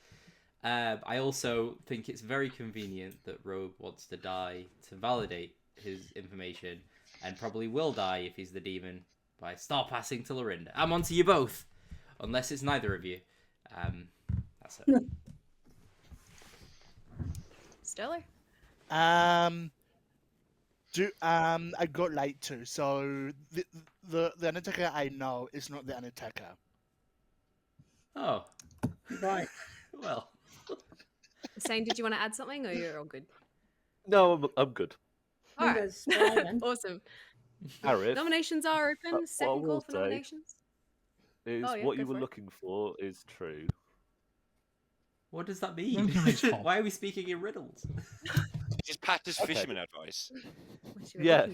I also think it's very convenient that Rogue wants to die to validate his information, and probably will die if he's the demon by star passing to Lorinda. I'm on to you both, unless it's neither of you. That's it. Stellar. I got lied to, so the Undertaker I know is not the Undertaker. Oh, Right. well. Sane, did you want to add something, or you're all good? No, I'm good. All right. Awesome. Arif, Nominations are open. what Second I call will for say nominations. is Oh, yeah, what go you were for it. looking for is true. What does that mean? Why are we speaking in riddles? Just Patter's fisherman advice. Yeah.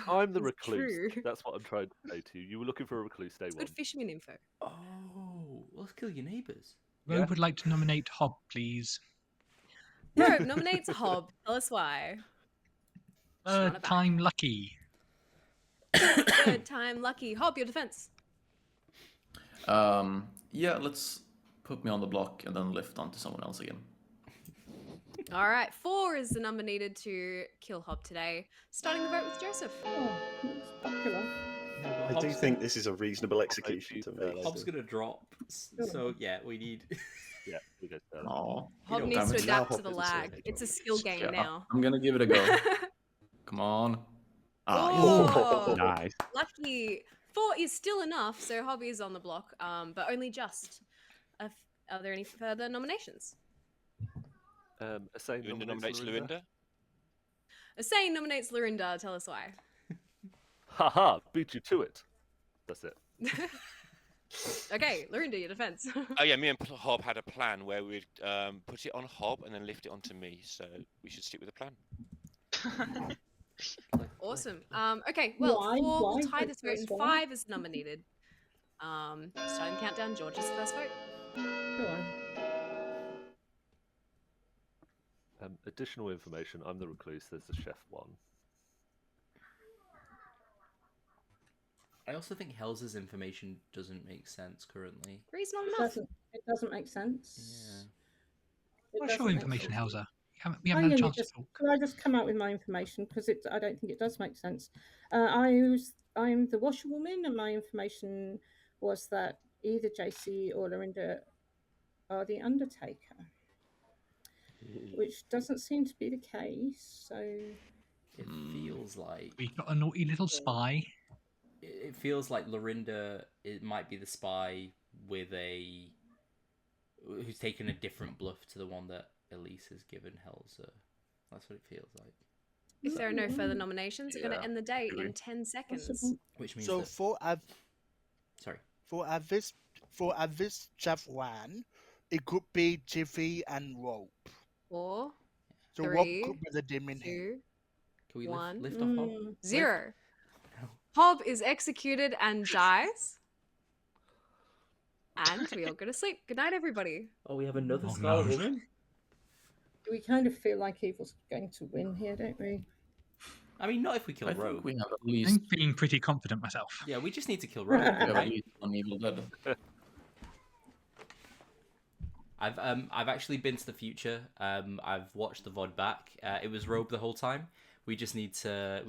I'm the is recluse. true. That's what I'm trying to say to you. You were looking for a recluse day It's one. good fisherman info. Oh, let's kill your neighbours. Rogue would like to nominate Hob, please. Rogue nominates Hob. Tell us why. Third time lucky. Third time lucky. Hob, your defense. Yeah, let's put me on the block and then lift onto someone else again. All right, 4 is nominated to kill Hob today. Starting the vote with Joseph. Oh, that's popular. I do think this is a reasonable execution to me. Hob's gonna drop, so yeah, we need. Yeah, we go Sterling. Oh, Hob you needs don't to damage. adapt to the lag. It's a skill game Yeah, now. I'm gonna give it a go. Come on. Oh, Nice. lucky. 4 is still enough, so Hob is on the block, but only just. Are there any further nominations? Asane nominates Lorinda. Asane nominates Lorinda. Tell us why. Haha, beat you to it. That's it. Okay, Lorinda, your defense. Oh yeah, me and Hob had a plan where we'd put it on Hob and then lift it onto me. So we should stick with the plan. Awesome. Okay, well, Why? 4 will Why? tie this vote, and Why? 5 is nominated. Starting the countdown, George's first vote. Go on. Additional information. I'm the recluse. There's the chef one. I also think Hell's information doesn't make sense currently. 3's not enough. It doesn't make sense. Yeah. What's your information, Helza? We Hang haven't had a on, chance to talk. could I just come out with my information because I don't think it does make sense. I'm the washerwoman, and my information was that either JC or Lorinda are the Undertaker, which doesn't seem to be the case. So It feels like We've got a naughty little spy. it feels like Lorinda might be the spy with who's taken a different bluff to the one that Elise has given Helza. That's what it feels like. If there are no further nominations, we're going Yeah, to end the day agree. in 10 seconds. Possible. Which means So that... Sorry. for this chef one, it could be Jiffy and Rope. 4, So 3, Rope could be the demon here. 2, Can we 1, lift off Hob? 0. Hob is executed and dies. And we all go to sleep. Good night, everybody. Oh, we have another Oh, Scarlet no. Woman? We kind of feel like Evil's going to win here, don't we? I mean, not if we kill I Rogue. think we have at I'm least, feeling pretty confident myself. Yeah, we just need to kill Rogue, we have at right? least one evil dead. I've actually been to the future. I've watched the VOD back. It was Robe the whole time. We just need to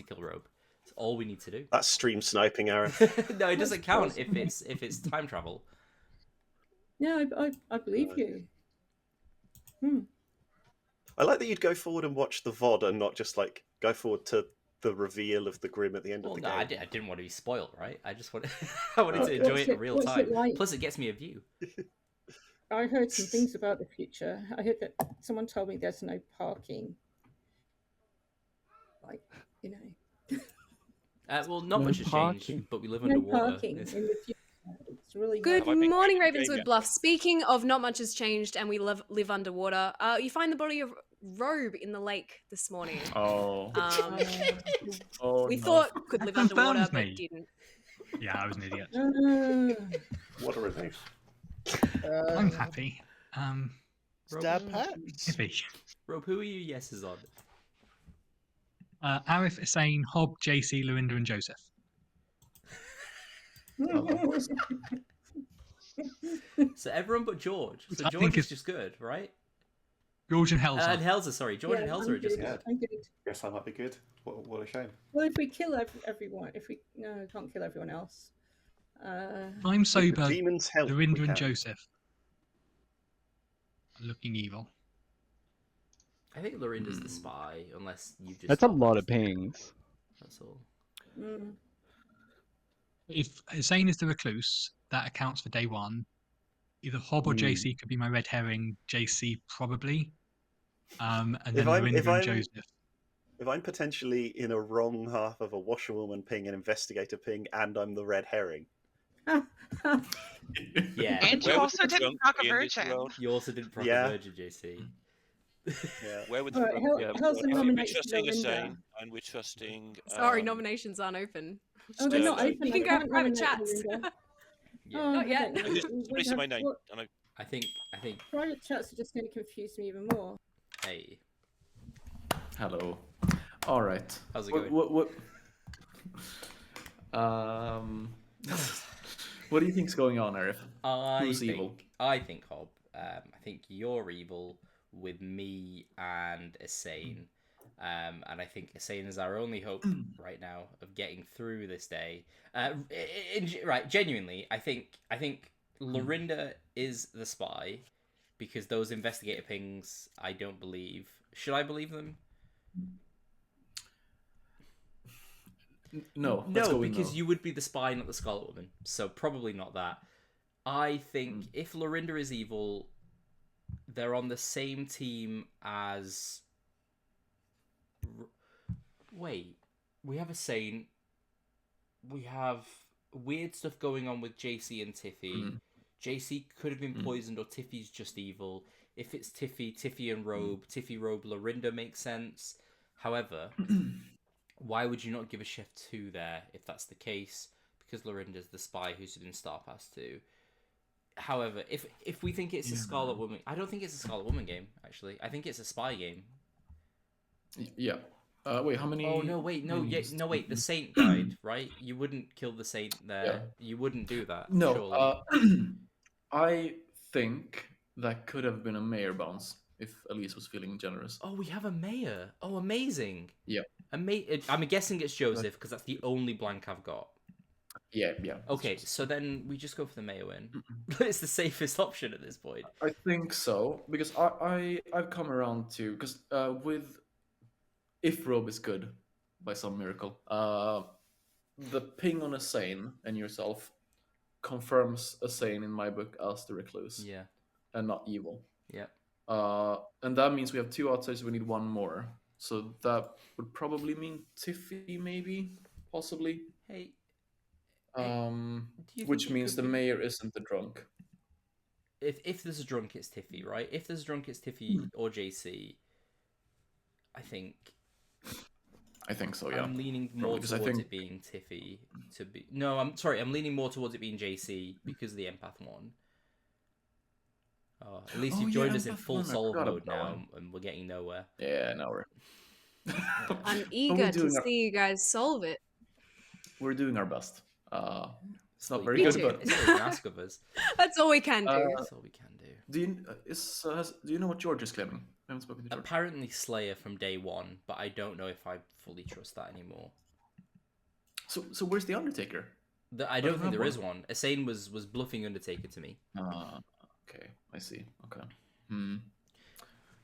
kill Robe. That's all we need to do. That's stream sniping, Aaron. No, it doesn't count if it's time travel. Yeah, I believe you. I like that you'd go forward and watch the VOD and not just like go forward to the reveal of the Grim at the end Well, of the no, game. I didn't want to be spoiled, right? I just wanted to enjoy it in real what's time. it like? Plus, it gets me a view. I heard some things about the future. I heard that someone told me there's no parking. Like, you know. Well, not No much has changed, parking. but we live No underwater. parking in the future. It's really Good Have I been morning, playing the game Ravenswood yet? Bluff. Speaking of not much has changed and we live underwater, you find the body of Robe in the lake this morning. Oh. Oh, We no. thought could live That underwater, concerns but me. didn't. Yeah, I was an idiot. What a relief. I'm happy. Star Pets. Iffy. Rob, who are your yeses on? Arif, Hussein, Hob, JC, Lorinda, and Joseph. So everyone but George. Which So I George think is is- just good, right? George and Helza. And Helza, sorry. George and Helza are just Yeah. good. I'm good. Guess I might be good. What a shame. Well, if we kill everyone, no, we can't kill everyone else. If I'm sober, demons help, Lorinda we and can. Joseph are looking evil. I think Lorinda's the spy, unless you just. That's a lot of pings. That's all. If Hussein is the recluse, that accounts for day one. Either Hob or JC could be my red herring. JC probably. And then Lorinda and Joseph. If I'm potentially in a wrong half of a washerwoman ping and investigator ping, and I'm the red herring. Yeah. And you also didn't proc a virgin. You also didn't proc Yeah. a virgin, JC. Yeah. Where would All the right, drunk Helza we're nominates trusting Lorinda. Hussein, and we're trusting. Sorry, nominations aren't open. Oh, they're not Sterling. open. You I can go can't have private nominate chats. Lorinda. Yeah. Oh, Not I yet. don't know. Somebody say my name. What- And I think. Private chats are just going to confuse me even more. Hey. Hello. All right. How's it What- going? What what do you think's going on, Arif? Who's evil? I think Hob. I think you're evil with me and Hussein. And I think Hussein is our only hope right now of getting through this day. Right, genuinely, I think Lorinda is the spy because those investigator pings I don't believe. Should I believe them? No. Let's No, go with because no. you would be the spy, not the Scarlet Woman. So probably not that. I think if Lorinda is evil, they're on the same team as. Wait, we have a saint. We have weird stuff going on with JC and Tiffy. JC could have been poisoned, or Tiffy's just evil. If it's Tiffy and Robe, Tiffy, Robe, Lorinda makes sense. However, why would you not give a chef 2 there if that's the case? Because Lorinda's the spy who's in Star Pass 2. However, if we think it's a Scarlet Woman, I don't think it's a Scarlet Woman game. Actually, I think it's a spy game. Yeah. Wait, how many? Oh no! Wait, no, yeah, no, wait. The Saint died, right? You wouldn't kill the Saint there. Yeah. You wouldn't do that. No. Surely. I think that could have been a mayor bounce if Elise was feeling generous. Oh, we have a mayor. Oh, amazing. Yeah. I'm guessing it's Joseph because that's the only blank I've got. Yeah. Okay, so then we just go for the mayor win. It's the safest option at this point. I think so because I've come around to because with if Robe is good by some miracle, the ping on a sane and yourself confirms a sane in my book as the recluse. Yeah. And not evil. Yeah. And that means we have 2 outsiders. So we need 1 more. So that would probably mean Tiffy, maybe, possibly. Hey. Which means the mayor isn't the drunk. If there's a drunk, it's Tiffy, right? If there's a drunk, it's Tiffy or JC. I think so, yeah. I'm leaning more towards it being Tiffy to be. No, I'm sorry. I'm leaning more towards it being JC because of the empath one. At least you've joined us in full solve mode now, and we're getting nowhere. Yeah, now we're. I'm eager to see you guys solve it. We're doing our best. It's not very Me good, too. but It's all you can ask of us. That's all we can do. That's all we can do. Do you know what George is claiming? I haven't spoken to George. Apparently Slayer from day one, but I don't know if I fully trust that anymore. So where's the Undertaker? I don't think there is one. Asane was bluffing Undertaker to me. Okay, I see. Okay.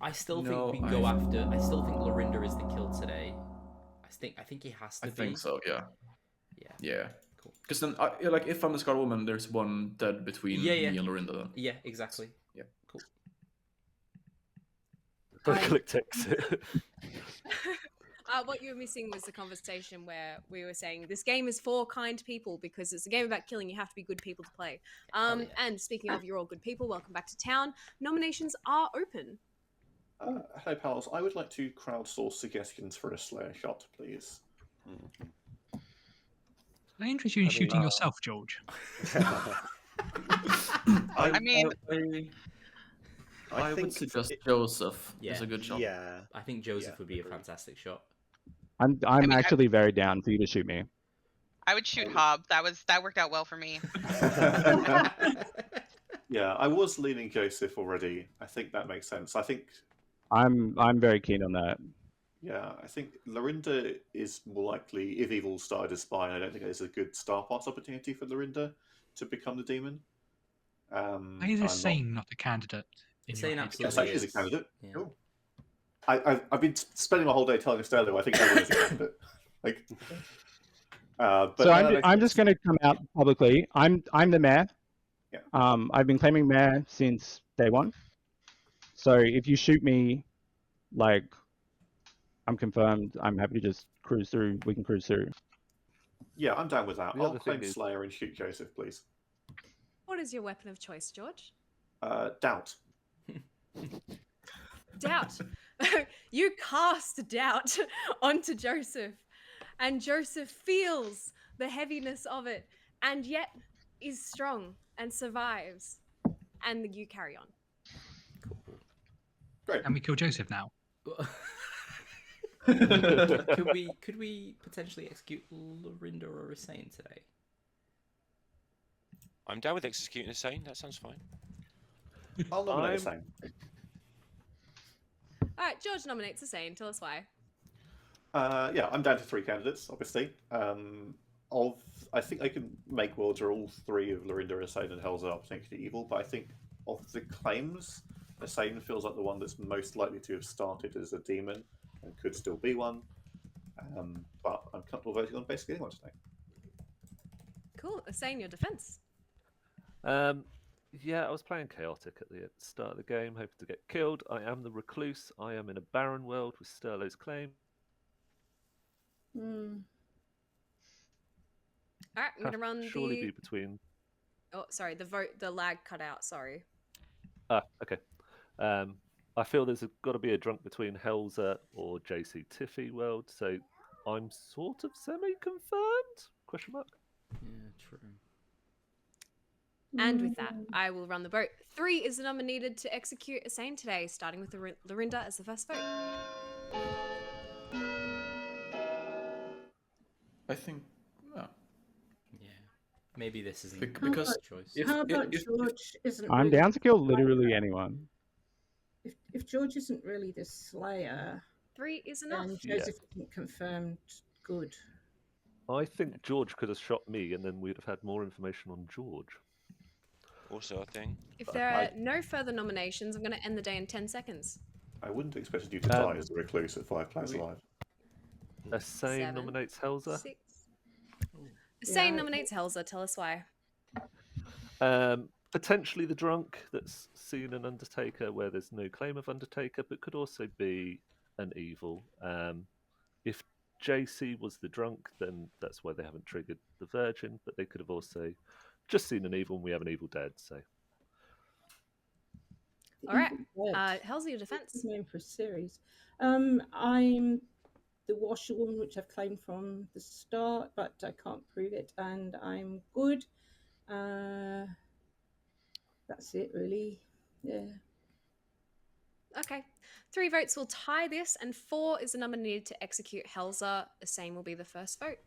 I still think we go after. I still think Lorinda is the kill today. I think he has to be. I think so. Yeah. Yeah. Yeah. Cool. Because then, like, if I'm the Scarlet Woman, there's 1 dead between me and Lorinda. Then. Yeah. Exactly. Yeah. Cool. Click text. What you were missing was the conversation where we were saying this game is for kind people because it's a game about killing. You have to be good people to play. And speaking of, you're all good people. Welcome back to town. Nominations are open. Hello, pals. I would like to crowdsource suggestions for a Slayer shot, please. Can I interest you in shooting yourself, George? I would suggest Joseph is a good shot. Yeah. I think Joseph would be a fantastic shot. I'm mean, actually very down for you to shoot me. I would shoot Hob. That worked out well for me. Yeah, I was leaning Joseph already. I think that makes sense. I think I'm very keen on that. Yeah, I think Lorinda is more likely, if Evil started as spy, I don't think there's a good star pass opportunity for Lorinda to become the demon. Why is this Sane not a candidate? In your Sane head? absolutely Sane is a candidate. Yeah. Cool. I've been spending my whole day telling Estelle I think everyone is a candidate. Like, but So I'm just going to come out publicly. I'm the mayor. Yeah. I've been claiming mayor since day one. So if you shoot me, like, I'm confirmed. I'm happy to just cruise through. We can cruise through. Yeah, I'm down with that. The I'll other claim thing is- Slayer and shoot Joseph, please. What is your weapon of choice, George? Doubt. Doubt. You cast doubt onto Joseph, and Joseph feels the heaviness of it, and yet is strong and survives. And you carry on. Great. Can we kill Joseph now? could we potentially execute Lorinda or Hussein today? I'm down with executing a sane. That sounds fine. I'll nominate Hussein. All right, George nominates Hussein. Tell us why. Yeah, I'm down to 3 candidates, obviously. I think I can make worlds where all 3 of Lorinda, Hussein, and Helza are potentially evil, but I think of the claims, Hussein feels like the one that's most likely to have started as a demon and could still be one. But I'm comfortable voting on basically anyone today. Cool. Hussein, your defense. Yeah, I was playing chaotic at the start of the game, hoping to get killed. I am the recluse. I am in a barren world with Sterlo's claim. All right, I'm going to run surely the... be between... Oh, sorry, the lag cut out, sorry. Okay. I feel there's got to be a drunk between Helza or JC Tiffy world, so I'm sort of semi-confirmed? Question mark? Yeah, true. And with that, I will run the vote. 3 is the number needed to execute Hussein today, starting with Lorinda as the first vote. I think... Yeah. Maybe this isn't because choice. How about George isn't I'm really down to kill literally anyone. If George isn't really the Slayer, 3 is enough. and Joseph isn't confirmed good. I think George could have shot me, and then we'd have had more information on George. Also a thing. If there are no further nominations, I'm going to end the day in 10 seconds. I wouldn't have expected you to die as a recluse at 5 players alive. Hussein 7, nominates Helza. 6. Hussein nominates Helza. Tell us why. Potentially the drunk that's seen an Undertaker where there's no claim of Undertaker, but could also be an evil. If JC was the drunk, then that's why they haven't triggered the Virgin, but they could have also just seen an evil and we have an evil dead, so... All right, Helza, your defense. Name for a series. I'm the washerwoman, which I've claimed from the start, but I can't prove it, and I'm good. That's it, really. Yeah. Okay. 3 votes will tie this, and 4 is the number needed to execute Helza. The same will be the first vote.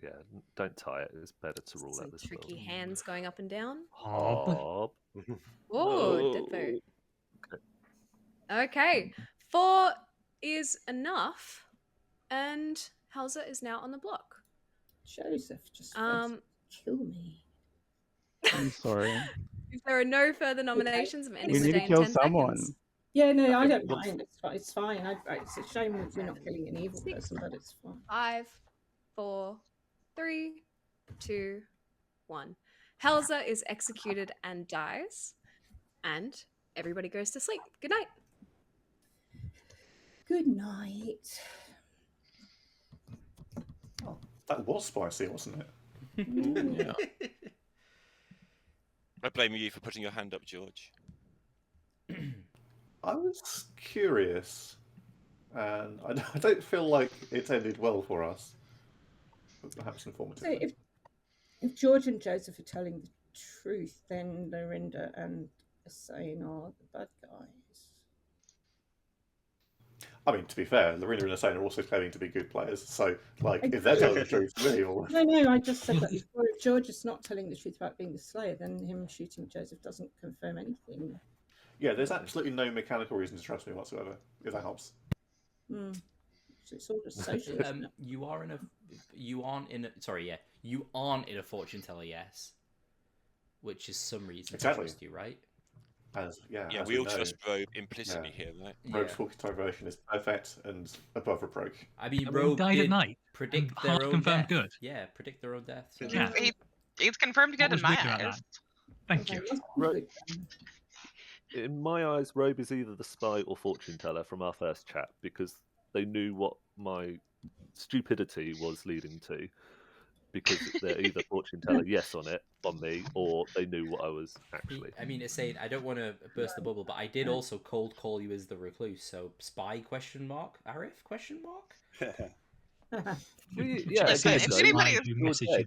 Yeah, don't tie it. It's better to rule out this tricky hands going up and down. Hob. Oh, dead vote. Okay. 4 is enough, and Helza is now on the block. Joseph just kill me. I'm sorry. If there are no further nominations, I'm ending We the need day to in kill 10 someone. seconds. Yeah, no, I don't mind. It's fine. It's a shame that we're not killing an evil 6, person, but it's fine. 5, 4, 3, 2, 1. Helza is executed and dies, and everybody goes to sleep. Good night. Good night. Oh, that was spicy, wasn't it? Yeah. I blame you for putting your hand up, George. I was curious, and I don't feel like it ended well for us. But perhaps informative. So if George and Joseph are telling the truth, then Lorinda and Hussein are the bad guys. I mean, to be fair, Lorinda and Hussein are also claiming to be good players. So, like, if they're telling the truth, we all. No, I just said that before. If George is not telling the truth about being the Slayer, then him shooting Joseph doesn't confirm anything. Yeah, there's absolutely no mechanical reason to trust me whatsoever, if that helps. So it's all just social. Isn't it? You aren't in a fortune teller, yes. Which is some reason to trust you, right? As we all trust Robe implicitly here, right? Robe's fortune version is perfect and above reproach. I mean, Robe died at night. Predict and their half own confirmed death. good. Yeah, predict their own death. Yeah. He's confirmed good in my eyes. Thank you. In my eyes, Robe is either the spy or fortune teller from our first chat because they knew what my stupidity was leading to. Because they're either fortune teller yes on it on me, or they knew what I was actually. I mean, it's saying I don't want to burst the bubble, but I did also cold call you as the recluse. So spy ? Arif ?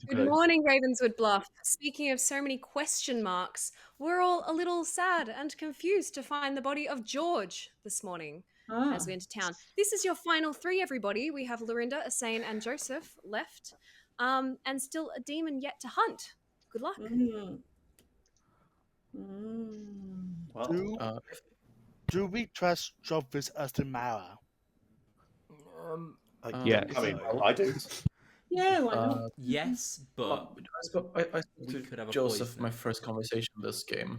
Good morning, Ravenswood Bluff. Speaking of so many question marks, we're all a little sad and confused to find the body of George this morning as we enter town. This is your final three, everybody. We have Lorinda, Asane, and Joseph left. And still a demon yet to hunt. Good luck. Do we trust Jovis as the Mara? Yeah. I mean, I do. Yeah, why not? Yes, but I spoke to Joseph my first conversation this game,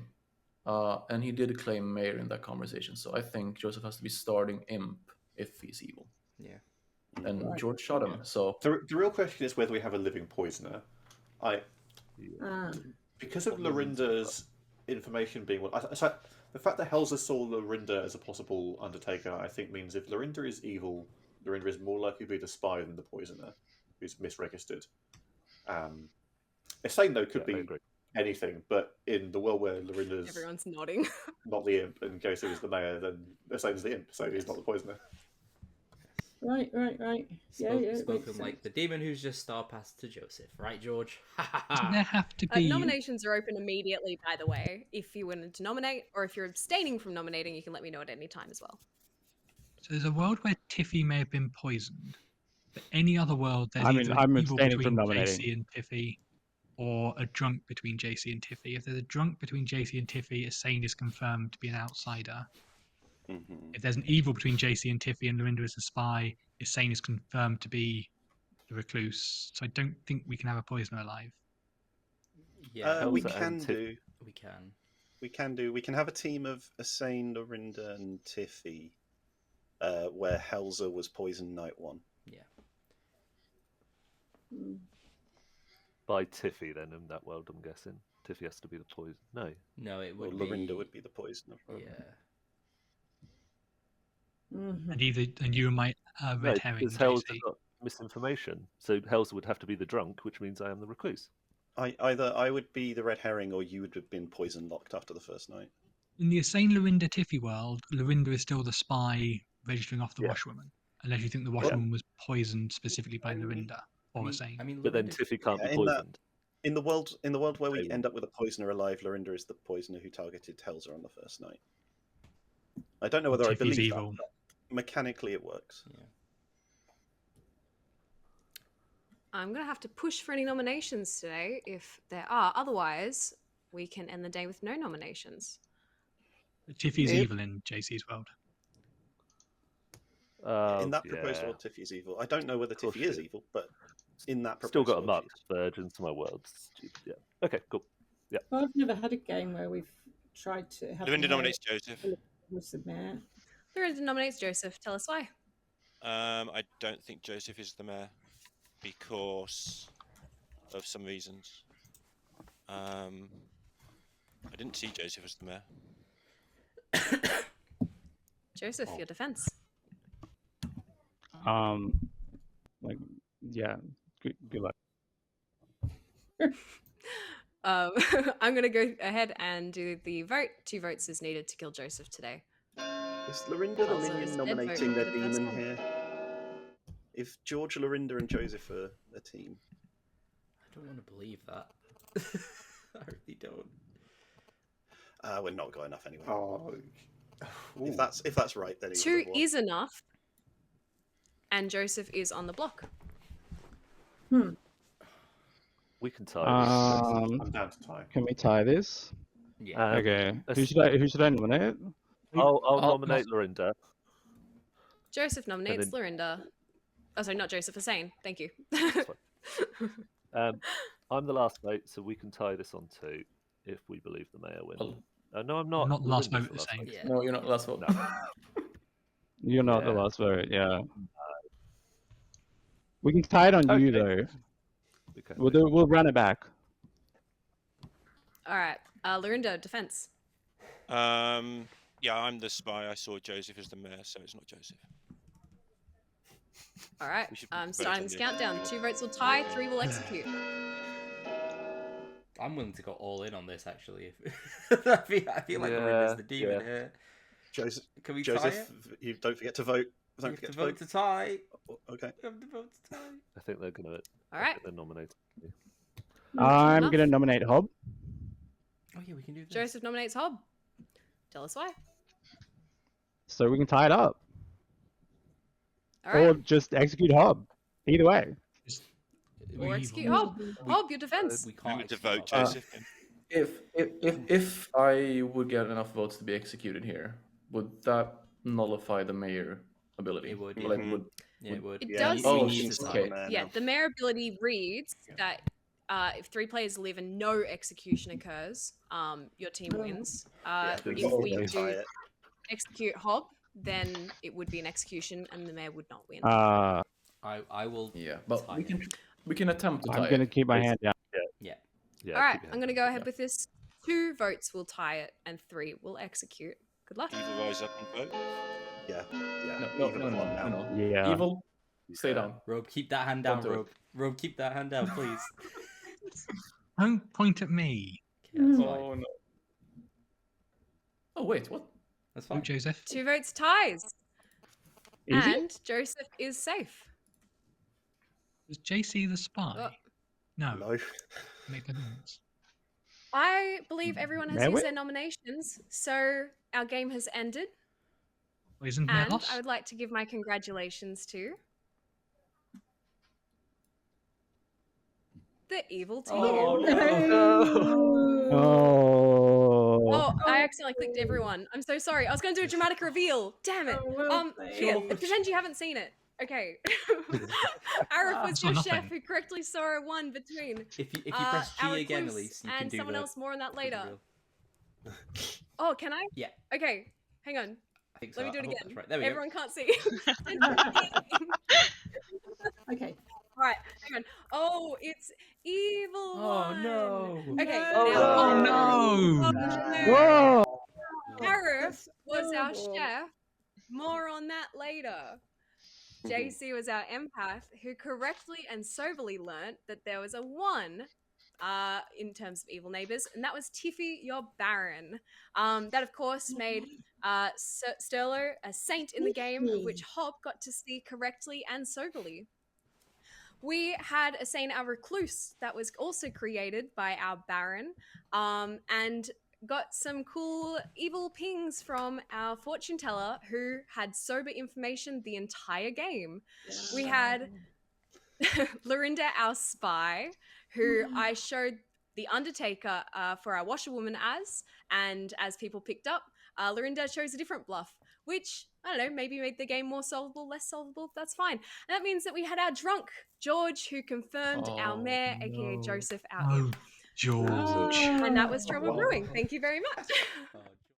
and he did claim Mayor in that conversation. So I think Joseph has to be starting Imp if he's evil. Yeah. And George shot him. So the real question is whether we have a living poisoner. Because of Lorinda's information being so the fact that Helza saw Lorinda as a possible Undertaker, I think means if Lorinda is evil, Lorinda is more likely to be the spy than the poisoner, who's misregistered. Hussein though could be anything, but in the world where Lorinda's everyone's nodding, not the imp, and Gosu is the mayor, then Hussein's the imp, so he's not the poisoner. Right. Spoken like the demon who's just star passed to Joseph, right, George? Doesn't there have to be nominations are open immediately, by the way. If you wanted to nominate, or if you're abstaining from nominating, you can let me know at any time as well. So there's a world where Tiffy may have been poisoned, but any other world there's I'm either I'm an evil abstaining between from nominating. JC and Tiffy, or a drunk between JC and Tiffy. If there's a drunk between JC and Tiffy, Asane is confirmed to be an outsider. If there's an evil between JC and Tiffy and Lorinda is a spy, Asane is confirmed to be the recluse. So I don't think we can have a poisoner alive. Yeah, we can do. We can. We can have a team of Asane, Lorinda, and Tiffy, where Helza was poisoned night one. Yeah. By Tiffy, then, in that world, I'm guessing. Tiffy has to be the poison. No, it would. Lorinda would be the poisoner. Yeah. And you might red herring. Because Helza got misinformation, so Helza would have to be the drunk, which means I am the recluse. Either I would be the red herring, or you would have been poison locked after the first night. In the Asane Lorinda Tiffy world, Lorinda is still the spy registering off the washwoman, unless you think the washwoman was poisoned specifically by Lorinda or Asane. But then Tiffy can't be poisoned. In the world where we end up with a poisoner alive, Lorinda is the poisoner who targeted Helza on the first night. I don't know whether I believe evil. that, but mechanically it works. Yeah. I'm going to have to push for any nominations today if there are. Otherwise, we can end the day with no nominations. Tiffy's evil in JC's world. In that proposed world, Tiffy's evil. I don't know whether Tiffy is evil, but in that still proposed got a world, marked verge into my world. Yeah. Okay. Cool. Yeah. Well, I've never had a game where we've tried to have. Lorinda nominates Joseph. Was the mayor? Lorinda nominates Joseph. Tell us why. I don't think Joseph is the mayor because of some reasons. I didn't see Joseph as the mayor. Joseph, your defense. Good luck. I'm going to go ahead and do the vote. 2 votes is needed to kill Joseph today. Is Lorinda the minion nominating their demon here? If George, Lorinda, and Joseph are a team, I don't want to believe that. I really don't. We're not got enough anyway. Oh, if that's right, then evil 2 have won. is enough, and Joseph is on the block. We can tie this. I'm down to tie. Can we tie this? Yeah. Okay. Who should I nominate? I'll nominate Lorinda. Joseph nominates then- Lorinda. Oh, sorry, not Joseph. Hussein. Thank you. I'm the last vote, so we can tie this on 2 if we believe the mayor wins. Well, No, I'm not. I'm not the last Lorinda's vote, Hussein. Yeah. no, you're not the last vote. No. You're not the Yeah. last vote. Yeah. We can tie it on you Okay. though. Okay. We'll run it back. All right. Lorinda, defense. Yeah, I'm the spy. I saw Joseph as the mayor, so it's not Joseph. All right. We should vote Starting on this this. countdown. 2 votes will tie, 3 will execute. I'm willing to go all in on this, actually. I feel like Lorinda's the demon here. Joseph, Can we tie Joseph, it? you don't forget to vote. We Don't have forget to to vote to tie. Okay. We have to vote to tie. I think they're gonna. All right. They're nominated. I'm enough. gonna nominate Hob. Oh yeah, we can do this. Joseph nominates Hob. Tell us why. So we can tie it up. All right. Or just execute Hob. Either way. Or We're execute evil. Hob. Hob, your defense. We We can't need to execute vote Hob. Joseph. If I would get enough votes to be executed here, would that nullify the mayor ability? It would, Well, yeah. it would. Yeah, it would. It Yeah, does. Oh, we need shit, to tie. okay. Man, Yeah, now. the mayor ability reads that if 3 players live and no execution occurs, your team wins. If then we tie do it. execute Hob, then it would be an execution and the mayor would not win. Uh, I will. Yeah, but tie we it. can attempt to tie I'm gonna it. keep my hand down. Yeah. Yeah. All right, keep your I'm hand going to down. go ahead with this. 2 votes will tie it and 3 will execute. Good luck. Evil rise up and vote. Yeah. No, Evil have won now. no. Yeah. Evil, stay down. Robe, keep that hand down, Don't do it. Robe. Robe, keep that hand down, please. Don't point at me. Okay, that's fine. Oh no. Oh wait, what? That's Oh, fine. Joseph. 2 votes ties. Easy? And Joseph is safe. Was JC the spy? Oh. No. No. Make the notes. I believe everyone has May we? used their nominations, so our game has ended. Well, isn't there And lost? I would like to give my congratulations to the evil team. Oh, I accidentally clicked everyone. I'm so sorry. I was going to do a dramatic reveal. Damn it. Here, pretend you haven't seen it. Okay. Arif was saw your nothing. chef who correctly saw a 1 between If you press G our again, recluse Elise, you can and do someone the else. More on that later. reveal. Oh, can I? Yeah. Okay, hang on. I think so. Let me do it I hope again. that's right. There we Everyone can't see. Okay. All right, hang on. Oh, it's evil. Oh one. no. Okay. No. Now, Oh no! Whoa! Arif was our horrible. chef. More on that later. JC was our empath who correctly and soberly learnt that there was a 1 in terms of evil neighbors, and that was Tiffy, your Baron. That, of course, made Sterlo a saint in the game, which Hob got to see correctly and soberly. We had a Saint our Recluse that was also created by our Baron, and got some cool evil pings from our fortune teller who had sober information the entire game. We had Lorinda, our spy, who I showed the Undertaker for our washerwoman as, and as people picked up, Lorinda chose a different bluff, which, I don't know, maybe made the game more solvable, less solvable, that's fine. And that means that we had our drunk, George, who confirmed our mayor, aka no. Joseph, our Oh, imp. George. And that was Trouble Brewing. Thank you very much. Oh,